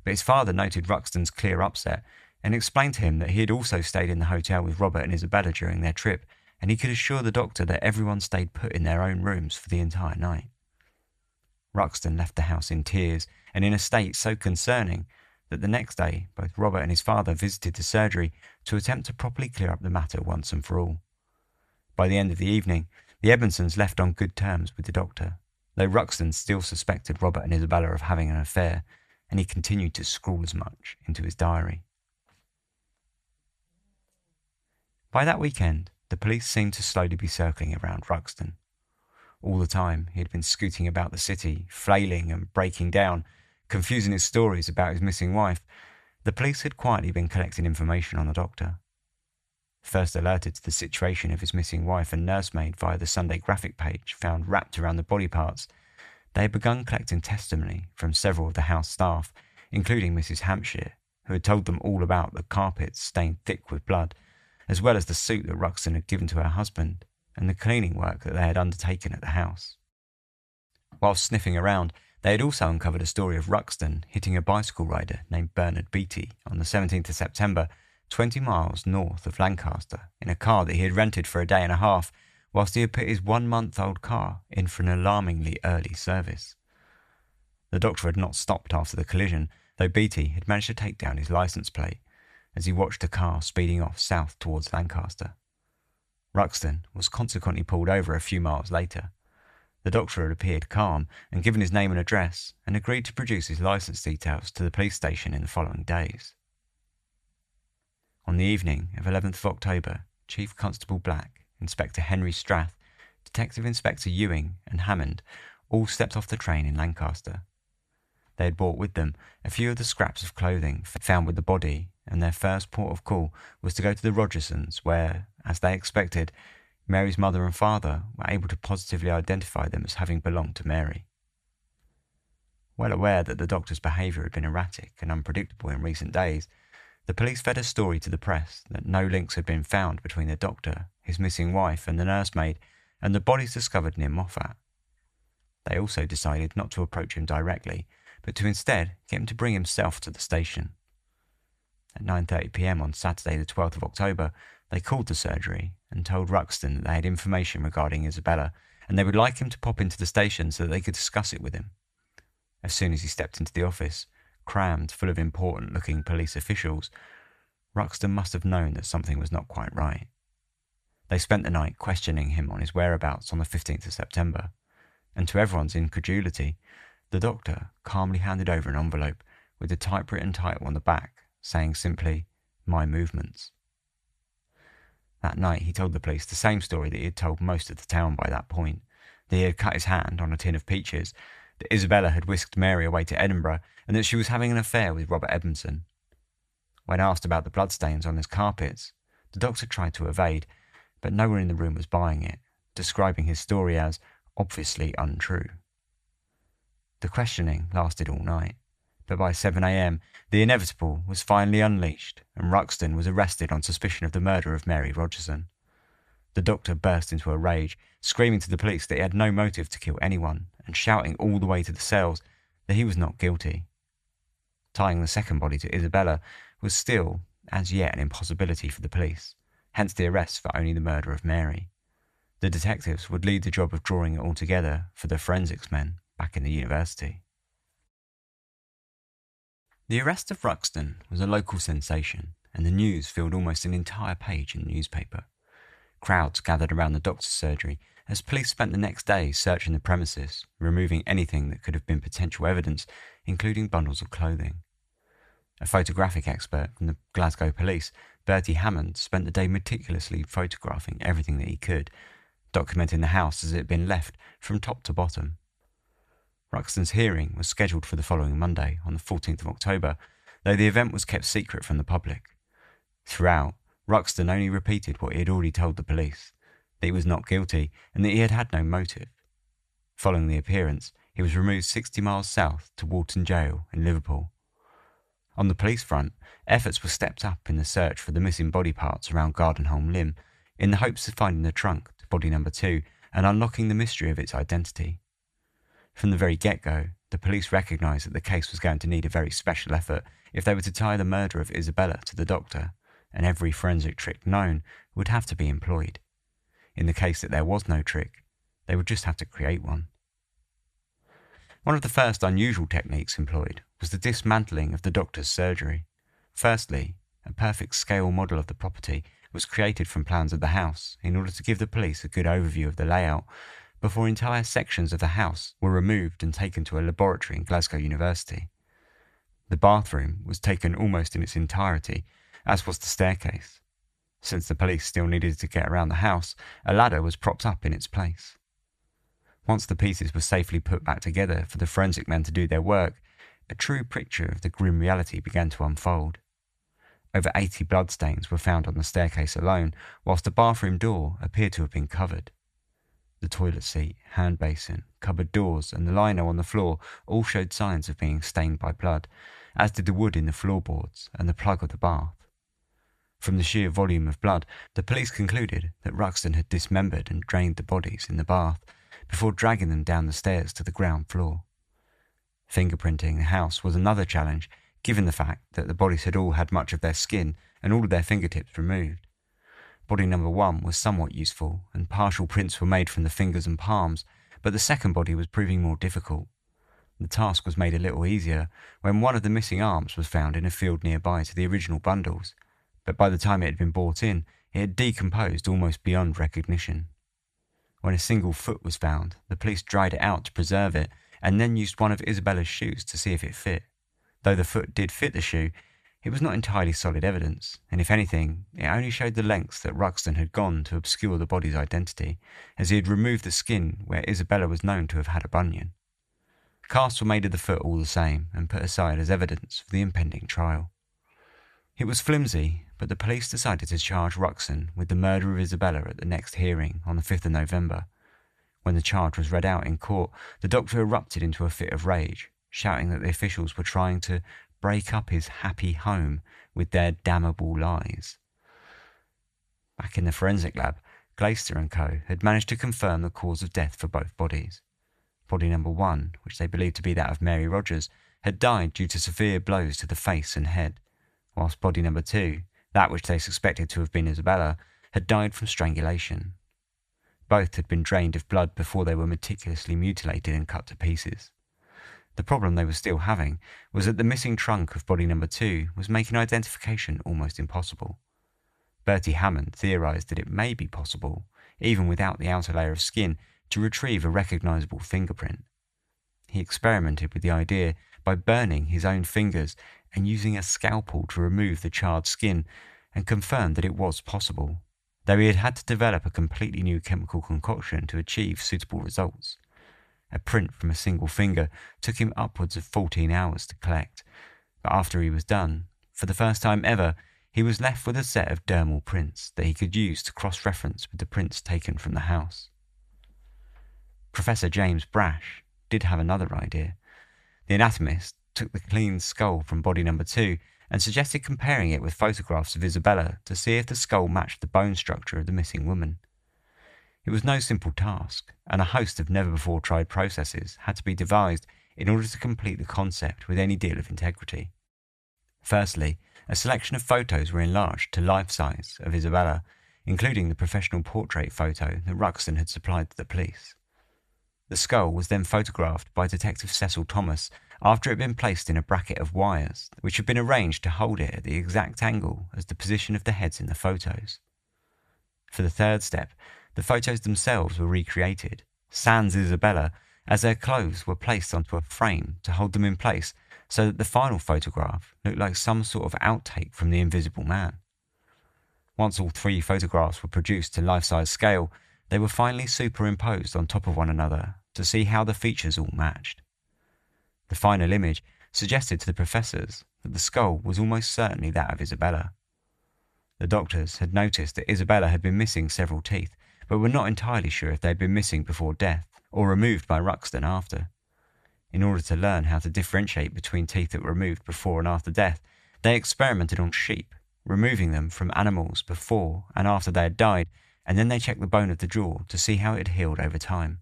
but his father noted Ruxton's clear upset and explained to him that he had also stayed in the hotel with Robert and Isabella during their trip, and he could assure the doctor that everyone stayed put in their own rooms for the entire night. Ruxton left the house in tears and in a state so concerning that the next day both Robert and his father visited the surgery to attempt to properly clear up the matter once and for all. By the end of the evening, the Edmondsons left on good terms with the doctor, though Ruxton still suspected Robert and Isabella of having an affair, and he continued to scrawl as much into his diary. By that weekend, the police seemed to slowly be circling around Ruxton. All the time, he had been scooting about the city, flailing and breaking down, confusing his stories about his missing wife. The police had quietly been collecting information on the doctor. First alerted to the situation of his missing wife and nursemaid via the Sunday graphic page found wrapped around the body parts, they had begun collecting testimony from several of the house staff, including Mrs. Hampshire, who had told them all about the carpets stained thick with blood, as well as the suit that Ruxton had given to her husband, and the cleaning work that they had undertaken at the house. Whilst sniffing around, they had also uncovered a story of Ruxton hitting a bicycle rider named Bernard Beattie on the 17th of September, 20 miles north of Lancaster, in a car that he had rented for a day and a half, whilst he had put his 1-month-old car in for an alarmingly early service. The doctor had not stopped after the collision, though Beattie had managed to take down his licence plate as he watched the car speeding off south towards Lancaster. Ruxton was consequently pulled over a few miles later. The doctor had appeared calm and given his name and address and agreed to produce his licence details to the police station in the following days. On the evening of 11th of October, Chief Constable Black, Inspector Henry Strath, Detective Inspector Ewing and Hammond all stepped off the train in Lancaster. They had brought with them a few of the scraps of clothing found with the body, and their first port of call was to go to the Rogersons, where, as they expected, Mary's mother and father were able to positively identify them as having belonged to Mary. Well aware that the doctor's behaviour had been erratic and unpredictable in recent days, the police fed a story to the press that no links had been found between the doctor, his missing wife and the nursemaid, and the bodies discovered near Moffat. They also decided not to approach him directly, but to instead get him to bring himself to the station. At 9:30 p.m. on Saturday the 12th of October, they called the surgery and told Ruxton that they had information regarding Isabella and they would like him to pop into the station so that they could discuss it with him. As soon as he stepped into the office, crammed full of important-looking police officials, Ruxton must have known that something was not quite right. They spent the night questioning him on his whereabouts on the 15th of September, and to everyone's incredulity, the doctor calmly handed over an envelope with the typewritten title on the back, saying simply, "My movements." That night he told the police the same story that he had told most of the town by that point, that he had cut his hand on a tin of peaches, that Isabella had whisked Mary away to Edinburgh, and that she was having an affair with Robert Edmondson. When asked about the bloodstains on his carpets, The doctor tried to evade, but no one in the room was buying it, describing his story as obviously untrue. The questioning lasted all night, but by 7 a.m, the inevitable was finally unleashed, and Ruxton was arrested on suspicion of the murder of Mary Rogerson. The doctor burst into a rage, screaming to the police that he had no motive to kill anyone, and shouting all the way to the cells that he was not guilty. Tying the second body to Isabella was still, as yet, an impossibility for the police, hence the arrest for only the murder of Mary. The detectives would lead the job of drawing it all together for the forensics men back in the university. The arrest of Ruxton was a local sensation, and the news filled almost an entire page in the newspaper. Crowds gathered around the doctor's surgery as police spent the next day searching the premises, removing anything that could have been potential evidence, including bundles of clothing. A photographic expert from the Glasgow police, Bertie Hammond, spent the day meticulously photographing everything that he could, documenting the house as it had been left from top to bottom. Ruxton's hearing was scheduled for the following Monday, on the 14th of October, though the event was kept secret from the public. Throughout, Ruxton only repeated what he had already told the police, that he was not guilty and that he had had no motive. Following the appearance, he was removed 60 miles south to Walton Jail in Liverpool. On the police front, efforts were stepped up in the search for the missing body parts around Gardenholm Limb, in the hopes of finding the trunk to body number 2 and unlocking the mystery of its identity. From the very get-go, the police recognised that the case was going to need a very special effort if they were to tie the murder of Isabella to the doctor, and every forensic trick known would have to be employed. In the case that there was no trick, they would just have to create one. One of the first unusual techniques employed was the dismantling of the doctor's surgery. Firstly, a perfect scale model of the property was created from plans of the house in order to give the police a good overview of the layout, before entire sections of the house were removed and taken to a laboratory in Glasgow University. The bathroom was taken almost in its entirety, as was the staircase. Since the police still needed to get around the house, a ladder was propped up in its place. Once the pieces were safely put back together for the forensic men to do their work, a true picture of the grim reality began to unfold. Over 80 bloodstains were found on the staircase alone, whilst the bathroom door appeared to have been covered. The toilet seat, hand basin, cupboard doors, and the lino on the floor all showed signs of being stained by blood, as did the wood in the floorboards and the plug of the bath. From the sheer volume of blood, the police concluded that Ruxton had dismembered and drained the bodies in the bath before dragging them down the stairs to the ground floor. Fingerprinting the house was another challenge, given the fact that the bodies had all had much of their skin and all of their fingertips removed. Body number 1 was somewhat useful, and partial prints were made from the fingers and palms, but the second body was proving more difficult. The task was made a little easier when one of the missing arms was found in a field nearby to the original bundles, but by the time it had been brought in, it had decomposed almost beyond recognition. When a single foot was found, the police dried it out to preserve it, and then used one of Isabella's shoes to see if it fit. Though the foot did fit the shoe, it was not entirely solid evidence, and if anything, it only showed the lengths that Ruxton had gone to obscure the body's identity, as he had removed the skin where Isabella was known to have had a bunion. Casts were made of the foot all the same, and put aside as evidence for the impending trial. It was flimsy, but the police decided to charge Ruxton with the murder of Isabella at the next hearing on the 5th of November. When the charge was read out in court, the doctor erupted into a fit of rage, shouting that the officials were trying to break up his happy home with their damnable lies. Back in the forensic lab, Glaister and Co. had managed to confirm the cause of death for both bodies. Body number 1, which they believed to be that of Mary Rogers, had died due to severe blows to the face and head, whilst body number 2, that which they suspected to have been Isabella, had died from strangulation. Both had been drained of blood before they were meticulously mutilated and cut to pieces. The problem they were still having was that the missing trunk of body number 2 was making identification almost impossible. Bertie Hammond theorised that it may be possible, even without the outer layer of skin, to retrieve a recognisable fingerprint. He experimented with the idea by burning his own fingers and using a scalpel to remove the charred skin, and confirmed that it was possible, though he had had to develop a completely new chemical concoction to achieve suitable results. A print from a single finger took him upwards of 14 hours to collect, but after he was done, for the first time ever, he was left with a set of dermal prints that he could use to cross-reference with the prints taken from the house. Professor James Brash did have another idea. The anatomist took the clean skull from body number 2 and suggested comparing it with photographs of Isabella to see if the skull matched the bone structure of the missing woman. It was no simple task, and a host of never-before-tried processes had to be devised in order to complete the concept with any deal of integrity. Firstly, a selection of photos were enlarged to life-size of Isabella, including the professional portrait photo that Ruxton had supplied to the police. The skull was then photographed by Detective Cecil Thomas after it had been placed in a bracket of wires, which had been arranged to hold it at the exact angle as the position of the heads in the photos. For the third step, the photos themselves were recreated, sans Isabella, as their clothes were placed onto a frame to hold them in place so that the final photograph looked like some sort of outtake from The Invisible Man. Once all 3 photographs were produced to life-size scale, they were finally superimposed on top of one another to see how the features all matched. The final image suggested to the professors that the skull was almost certainly that of Isabella. The doctors had noticed that Isabella had been missing several teeth, but were not entirely sure if they had been missing before death or removed by Ruxton after. In order to learn how to differentiate between teeth that were removed before and after death, they experimented on sheep, removing them from animals before and after they had died, and then they checked the bone of the jaw to see how it had healed over time.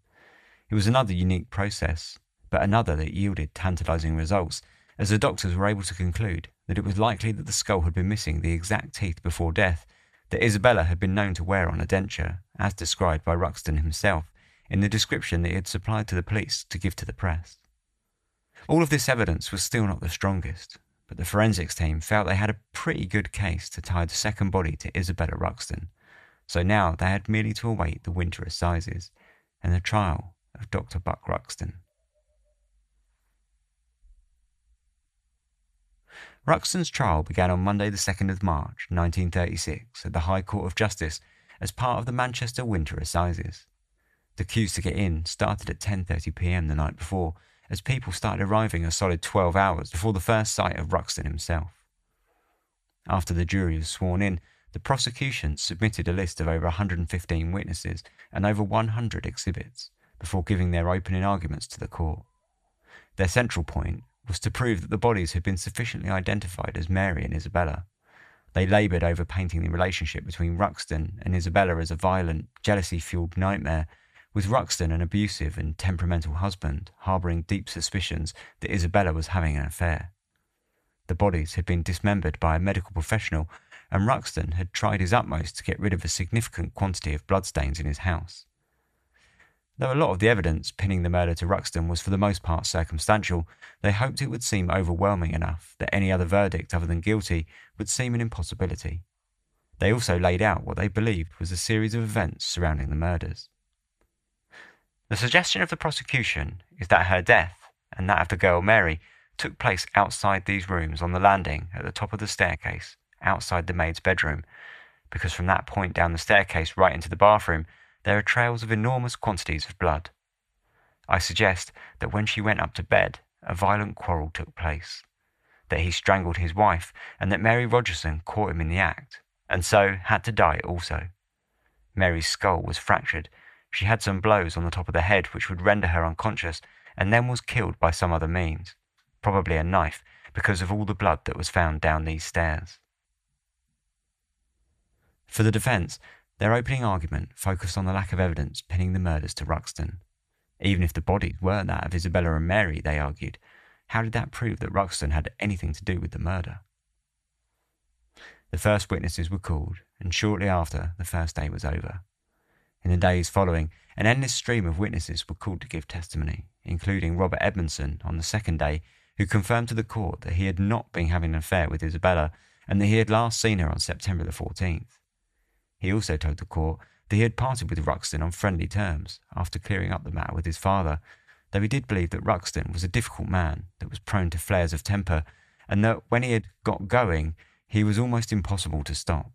It was another unique process, but another that yielded tantalizing results, as the doctors were able to conclude that it was likely that the skull had been missing the exact teeth before death that Isabella had been known to wear on a denture, as described by Ruxton himself in the description that he had supplied to the police to give to the press. All of this evidence was still not the strongest, but the forensics team felt they had a pretty good case to tie the second body to Isabella Ruxton, so now they had merely to await the winter assizes and the trial of Dr. Buck Ruxton. Ruxton's trial began on Monday the 2nd of March 1936 at the High Court of Justice as part of the Manchester Winter Assizes. The queues to get in started at 10:30 p.m. the night before, as people started arriving a solid 12 hours before the first sight of Ruxton himself. After the jury was sworn in, the prosecution submitted a list of over 115 witnesses and over 100 exhibits before giving their opening arguments to the court. Their central point was to prove that the bodies had been sufficiently identified as Mary and Isabella. They laboured over painting the relationship between Ruxton and Isabella as a violent, jealousy-fueled nightmare, with Ruxton an abusive and temperamental husband harbouring deep suspicions that Isabella was having an affair. The bodies had been dismembered by a medical professional, and Ruxton had tried his utmost to get rid of a significant quantity of bloodstains in his house. Though a lot of the evidence pinning the murder to Ruxton was for the most part circumstantial, they hoped it would seem overwhelming enough that any other verdict other than guilty would seem an impossibility. They also laid out what they believed was a series of events surrounding the murders. The suggestion of the prosecution is that her death, and that of the girl Mary, took place outside these rooms on the landing at the top of the staircase, outside the maid's bedroom, because from that point down the staircase right into the bathroom, there are trails of enormous quantities of blood. I suggest that when she went up to bed, a violent quarrel took place, that he strangled his wife, and that Mary Rogerson caught him in the act, and so had to die also. Mary's skull was fractured. She had some blows on the top of the head which would render her unconscious, and then was killed by some other means, probably a knife, because of all the blood that was found down these stairs. For the defence, their opening argument focused on the lack of evidence pinning the murders to Ruxton. Even if the bodies were that of Isabella and Mary, they argued, how did that prove that Ruxton had anything to do with the murder? The first witnesses were called, and shortly after, the first day was over. In the days following, an endless stream of witnesses were called to give testimony, including Robert Edmondson on the second day, who confirmed to the court that he had not been having an affair with Isabella and that he had last seen her on September the 14th. He also told the court that he had parted with Ruxton on friendly terms after clearing up the matter with his father, though he did believe that Ruxton was a difficult man that was prone to flares of temper, and that when he had got going, he was almost impossible to stop.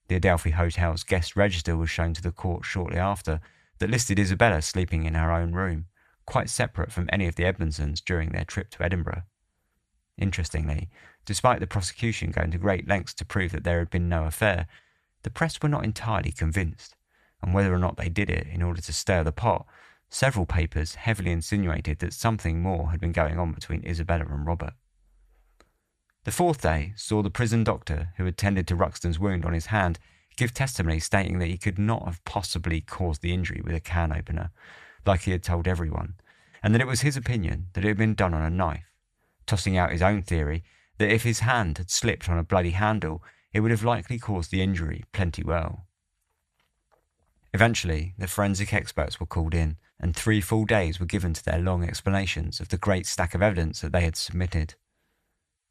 The Adelphi Hotel's guest register was shown to the court shortly after that listed Isabella sleeping in her own room, quite separate from any of the Edmondsons during their trip to Edinburgh. Interestingly, despite the prosecution going to great lengths to prove that there had been no affair, the press were not entirely convinced, and whether or not they did it in order to stir the pot, several papers heavily insinuated that something more had been going on between Isabella and Robert. The fourth day saw the prison doctor who had tended to Ruxton's wound on his hand give testimony stating that he could not have possibly caused the injury with a can opener, like he had told everyone, and that it was his opinion that it had been done on a knife, tossing out his own theory that if his hand had slipped on a bloody handle, it would have likely caused the injury plenty well. Eventually, the forensic experts were called in, and 3 full days were given to their long explanations of the great stack of evidence that they had submitted.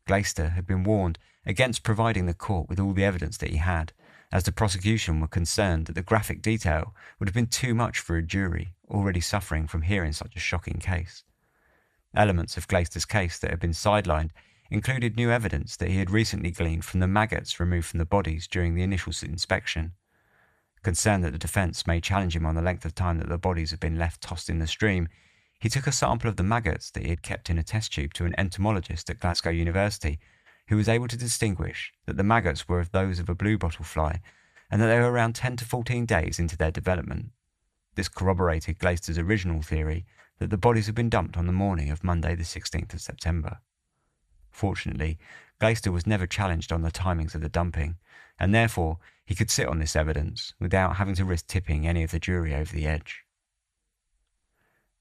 Glaister had been warned against providing the court with all the evidence that he had, as the prosecution were concerned that the graphic detail would have been too much for a jury already suffering from hearing such a shocking case. Elements of Glaister's case that had been sidelined included new evidence that he had recently gleaned from the maggots removed from the bodies during the initial inspection. Concerned that the defence may challenge him on the length of time that the bodies had been left tossed in the stream, he took a sample of the maggots that he had kept in a test tube to an entomologist at Glasgow University, who was able to distinguish that the maggots were of those of a bluebottle fly and that they were around 10 to 14 days into their development. This corroborated Glaister's original theory that the bodies had been dumped on the morning of Monday the 16th of September. Fortunately, Glaister was never challenged on the timings of the dumping, and therefore he could sit on this evidence without having to risk tipping any of the jury over the edge.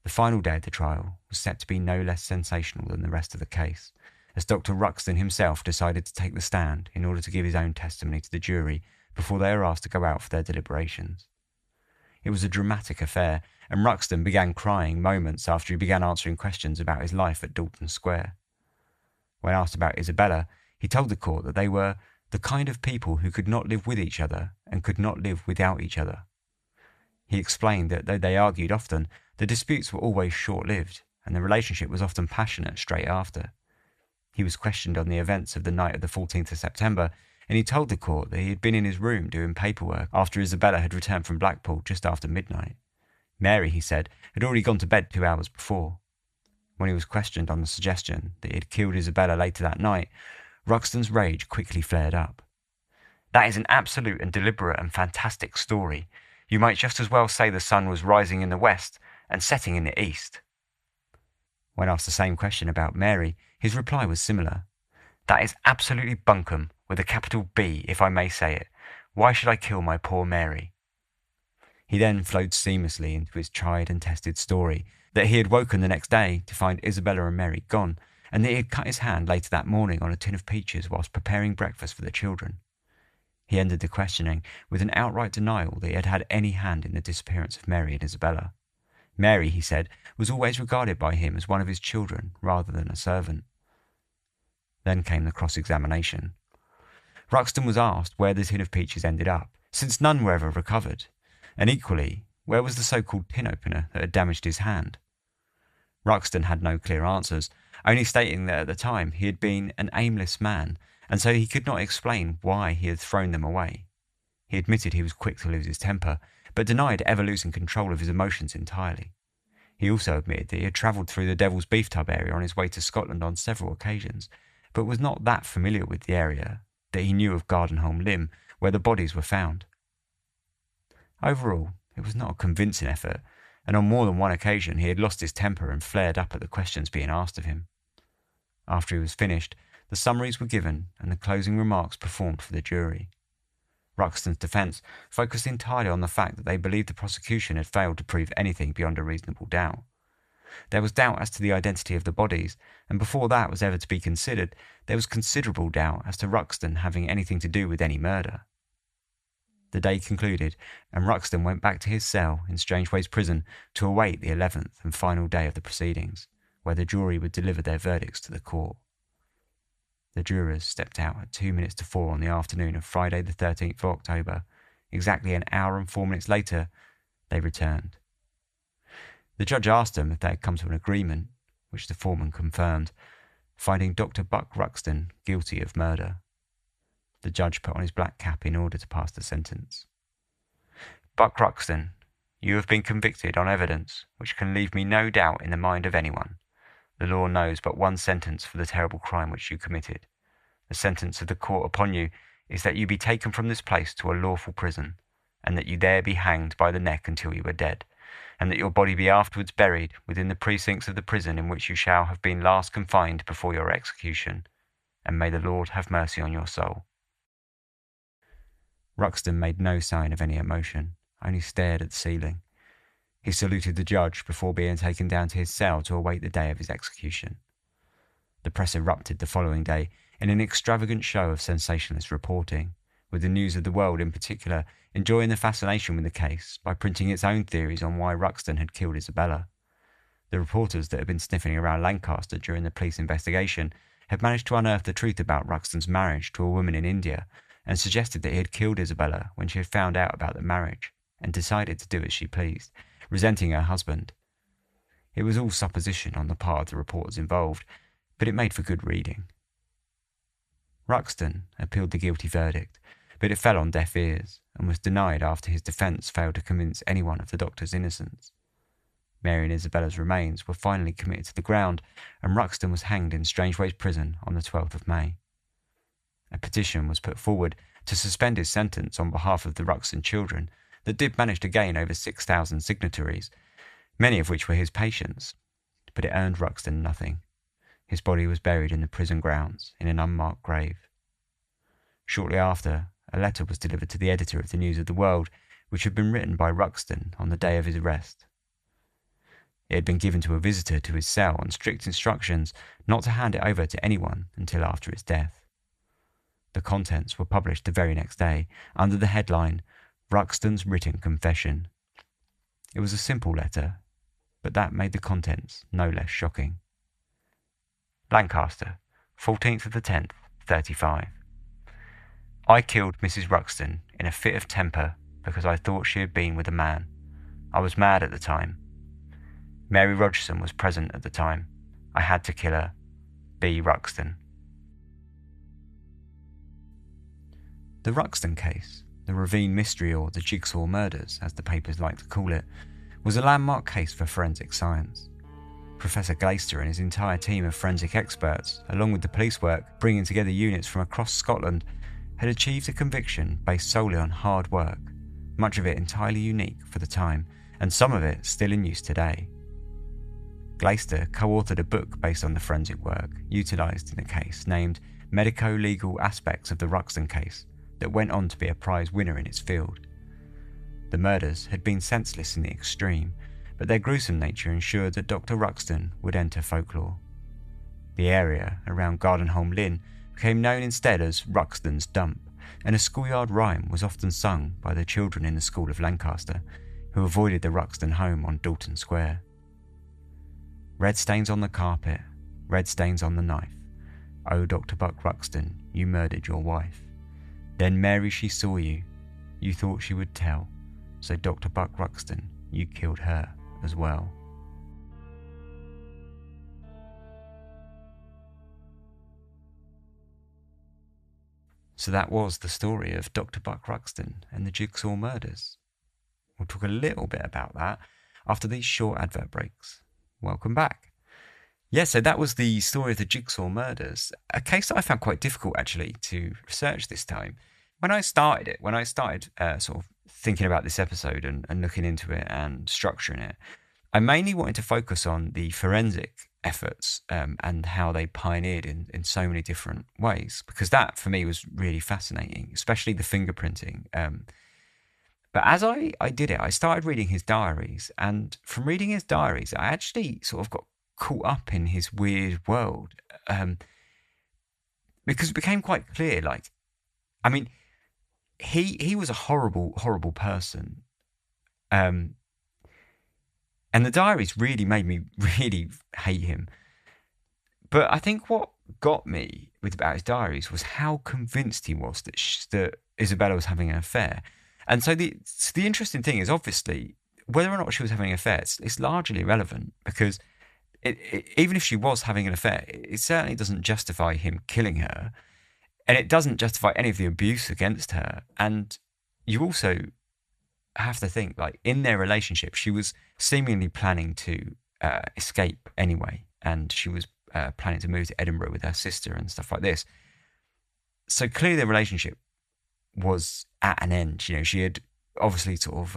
The final day of the trial was set to be no less sensational than the rest of the case, as Dr. Ruxton himself decided to take the stand in order to give his own testimony to the jury before they were asked to go out for their deliberations. It was a dramatic affair, and Ruxton began crying moments after he began answering questions about his life at Dalton Square. When asked about Isabella, he told the court that they were the kind of people who could not live with each other and could not live without each other. He explained that though they argued often, the disputes were always short-lived, and the relationship was often passionate straight after. He was questioned on the events of the night of the 14th of September, and he told the court that he had been in his room doing paperwork after Isabella had returned from Blackpool just after midnight. Mary, he said, had already gone to bed 2 hours before. When he was questioned on the suggestion that he had killed Isabella later that night, Ruxton's rage quickly flared up. "That is an absolute and deliberate and fantastic story. You might just as well say the sun was rising in the west and setting in the east." When asked the same question about Mary, his reply was similar. "That is absolutely bunkum, with a capital B, if I may say it. Why should I kill my poor Mary?" He then flowed seamlessly into his tried and tested story that he had woken the next day to find Isabella and Mary gone, and that he had cut his hand later that morning on a tin of peaches whilst preparing breakfast for the children. He ended the questioning with an outright denial that he had had any hand in the disappearance of Mary and Isabella. Mary, he said, was always regarded by him as one of his children rather than a servant. Then came the cross-examination. Ruxton was asked where the tin of peaches ended up, since none were ever recovered, and equally, where was the so-called tin opener that had damaged his hand? Ruxton had no clear answers, only stating that at the time he had been an aimless man, and so he could not explain why he had thrown them away. He admitted he was quick to lose his temper, but denied ever losing control of his emotions entirely. He also admitted that he had travelled through the Devil's Beef Tub area on his way to Scotland on several occasions, but was not that familiar with the area that he knew of Gardenholm Limb, where the bodies were found. Overall, it was not a convincing effort, and on more than one occasion he had lost his temper and flared up at the questions being asked of him. After he was finished, the summaries were given and the closing remarks performed for the jury. Ruxton's defence focused entirely on the fact that they believed the prosecution had failed to prove anything beyond a reasonable doubt. There was doubt as to the identity of the bodies, and before that was ever to be considered, there was considerable doubt as to Ruxton having anything to do with any murder. The day concluded, and Ruxton went back to his cell in Strangeways Prison to await the 11th and final day of the proceedings, where the jury would deliver their verdicts to the court. The jurors stepped out at 2 minutes to 4 on the afternoon of Friday the 13th of October. Exactly an hour and 4 minutes later, they returned. The judge asked them if they had come to an agreement, which the foreman confirmed, finding Dr. Buck Ruxton guilty of murder. The judge put on his black cap in order to pass the sentence. "Buck Ruxton, you have been convicted on evidence which can leave me no doubt in the mind of anyone. The law knows but one sentence for the terrible crime which you committed. The sentence of the court upon you is that you be taken from this place to a lawful prison, and that you there be hanged by the neck until you are dead, and that your body be afterwards buried within the precincts of the prison in which you shall have been last confined before your execution, and may the Lord have mercy on your soul." Ruxton made no sign of any emotion, only stared at the ceiling. He saluted the judge before being taken down to his cell to await the day of his execution. The press erupted the following day in an extravagant show of sensationalist reporting, with the News of the World in particular enjoying the fascination with the case by printing its own theories on why Ruxton had killed Isabella. The reporters that had been sniffing around Lancaster during the police investigation had managed to unearth the truth about Ruxton's marriage to a woman in India, and suggested that he had killed Isabella when she had found out about the marriage and decided to do as she pleased, resenting her husband. It was all supposition on the part of the reporters involved, but it made for good reading. Ruxton appealed the guilty verdict, but it fell on deaf ears and was denied after his defence failed to convince anyone of the doctor's innocence. Mary and Isabella's remains were finally committed to the ground, and Ruxton was hanged in Strangeways Prison on the 12th of May. A petition was put forward to suspend his sentence on behalf of the Ruxton children that did manage to gain over 6,000 signatories, many of which were his patients, but it earned Ruxton nothing. His body was buried in the prison grounds in an unmarked grave. Shortly after, a letter was delivered to the editor of the News of the World, which had been written by Ruxton on the day of his arrest. It had been given to a visitor to his cell on strict instructions not to hand it over to anyone until after his death. The contents were published the very next day, under the headline, "Ruxton's Written Confession." It was a simple letter, but that made the contents no less shocking. Lancaster, 14th of the 10th, 35. I killed Mrs. Ruxton in a fit of temper because I thought she had been with a man. I was mad at the time. Mary Rogerson was present at the time. I had to kill her. B. Ruxton. The Ruxton case, the Ravine Mystery, or the Jigsaw Murders, as the papers like to call it, was a landmark case for forensic science. Professor Glaister and his entire team of forensic experts, along with the police work bringing together units from across Scotland, had achieved a conviction based solely on hard work, much of it entirely unique for the time, and some of it still in use today. Glaister co-authored a book based on the forensic work utilised in the case named Medico-Legal Aspects of the Ruxton Case, that went on to be a prize winner in its field. The murders had been senseless in the extreme, but their gruesome nature ensured that Dr. Ruxton would enter folklore. The area around Gardenholm Lynn became known instead as Ruxton's Dump, and a schoolyard rhyme was often sung by the children in the school of Lancaster, who avoided the Ruxton home on Dalton Square. Red stains on the carpet, red stains on the knife. Oh, Dr. Buck Ruxton, you murdered your wife. Then Mary, she saw you. You thought she would tell. So Dr. Buck Ruxton, you killed her as well. So that was the story of Dr. Buck Ruxton and the Jigsaw Murders. We'll talk a little bit about that after these short advert breaks. Welcome back. Yeah, so that was the story of the Jigsaw Murders, a case that I found quite difficult actually to research this time. When I started sort of thinking about this episode and looking into it and structuring it, I mainly wanted to focus on the forensic efforts and how they pioneered in so many different ways, because that for me was really fascinating, especially the fingerprinting. But as I did it, I started reading his diaries, and from reading his diaries, I actually sort of got caught up in his weird world, because it became quite clear, he was a horrible person, and the diaries really made me really hate him. But I think what got me about his diaries was how convinced he was that Isabella was having an affair. And so the interesting thing is, obviously, whether or not she was having an affair, it's largely irrelevant, because even if she was having an affair, it certainly doesn't justify him killing her, and it doesn't justify any of the abuse against her. And you also have to think, in their relationship, she was seemingly planning to escape anyway. and she was planning to move to Edinburgh with her sister and stuff like this. So clearly their relationship was at an end. She had obviously sort of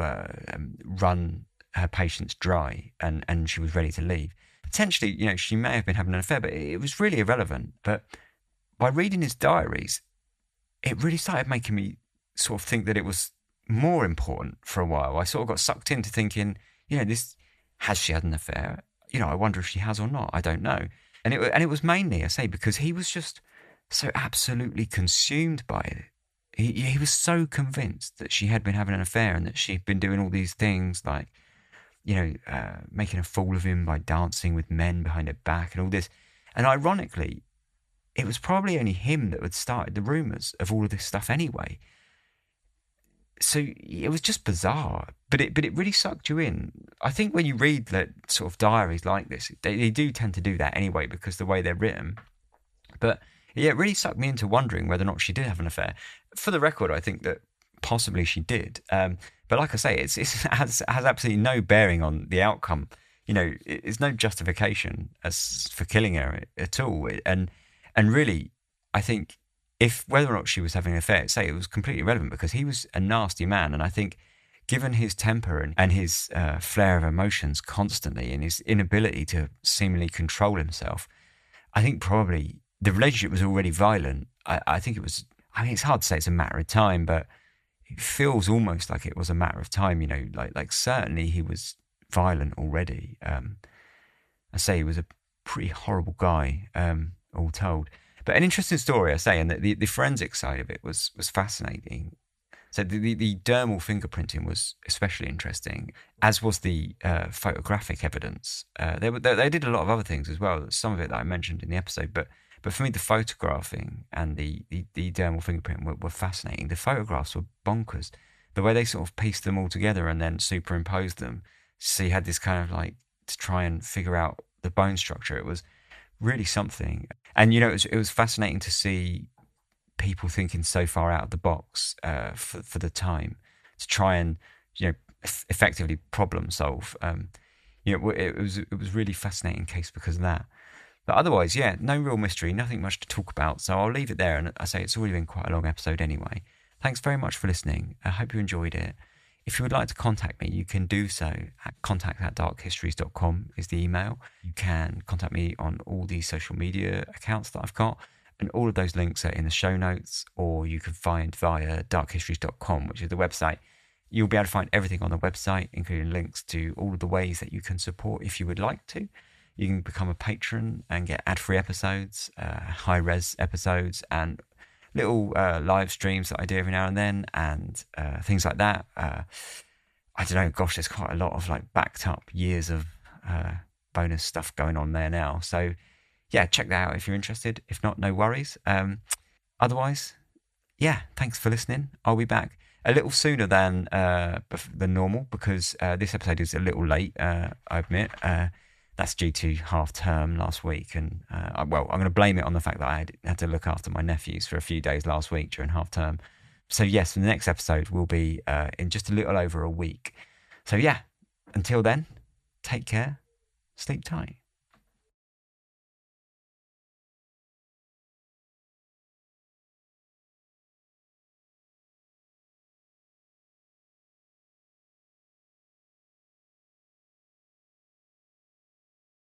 run her patience dry, and she was ready to leave. Potentially, she may have been having an affair, but it was really irrelevant. But by reading his diaries, it really started making me sort of think that it was more important for a while. I sort of got sucked into thinking, has she had an affair? I wonder if she has or not. I don't know. And it was mainly, I say, because he was just so absolutely consumed by it. He was so convinced that she had been having an affair and that she'd been doing all these things like, making a fool of him by dancing with men behind her back and all this. And ironically, it was probably only him that had started the rumours of all of this stuff anyway. So it was just bizarre, but it really sucked you in. I think when you read that sort of diaries like this, they do tend to do that anyway because the way they're written. But yeah, it really sucked me into wondering whether or not she did have an affair. For the record, I think that possibly she did. But like I say, it has absolutely no bearing on the outcome. It's no justification for killing her at all. And really, I think if whether or not she was having an affair, say it was completely irrelevant because he was a nasty man. And I think given his temper and his flare of emotions constantly and his inability to seemingly control himself, I think probably the relationship was already violent. I think it was, it's hard to say it's a matter of time, but it feels almost like it was a matter of time, like certainly he was violent already. I say he was a pretty horrible guy, all told. But an interesting story, I say, and the forensic side of it was fascinating. So the dermal fingerprinting was especially interesting, as was the photographic evidence. They did a lot of other things as well, some of it that I mentioned in the episode, but for me, the photographing and the dermal fingerprint were fascinating. The photographs were bonkers. The way they sort of pieced them all together and then superimposed them. So you had this kind of like to try and figure out the bone structure. It was really something. And, it was fascinating to see people thinking so far out of the box for the time to try and, effectively problem solve. It was really fascinating case because of that. But otherwise, yeah, no real mystery, nothing much to talk about. So I'll leave it there. And I say it's already been quite a long episode anyway. Thanks very much for listening. I hope you enjoyed it. If you would like to contact me, you can do so at contact@darkhistories.com is the email. You can contact me on all the social media accounts that I've got, and all of those links are in the show notes, or you can find via darkhistories.com, which is the website. You'll be able to find everything on the website, including links to all of the ways that you can support if you would like to. You can become a patron and get ad-free episodes, high-res episodes, and little live streams that I do every now and then, and things like that. I don't know, gosh, there's quite a lot of like backed up years of bonus stuff going on there now. So yeah, check that out if you're interested. If not, no worries. Otherwise, yeah, thanks for listening. I'll be back a little sooner than normal because this episode is a little late, I admit. That's due to half term last week. And, I'm going to blame it on the fact that I had to look after my nephews for a few days last week during half term. So, yes, the next episode will be in just a little over a week. So, yeah, until then, take care, sleep tight.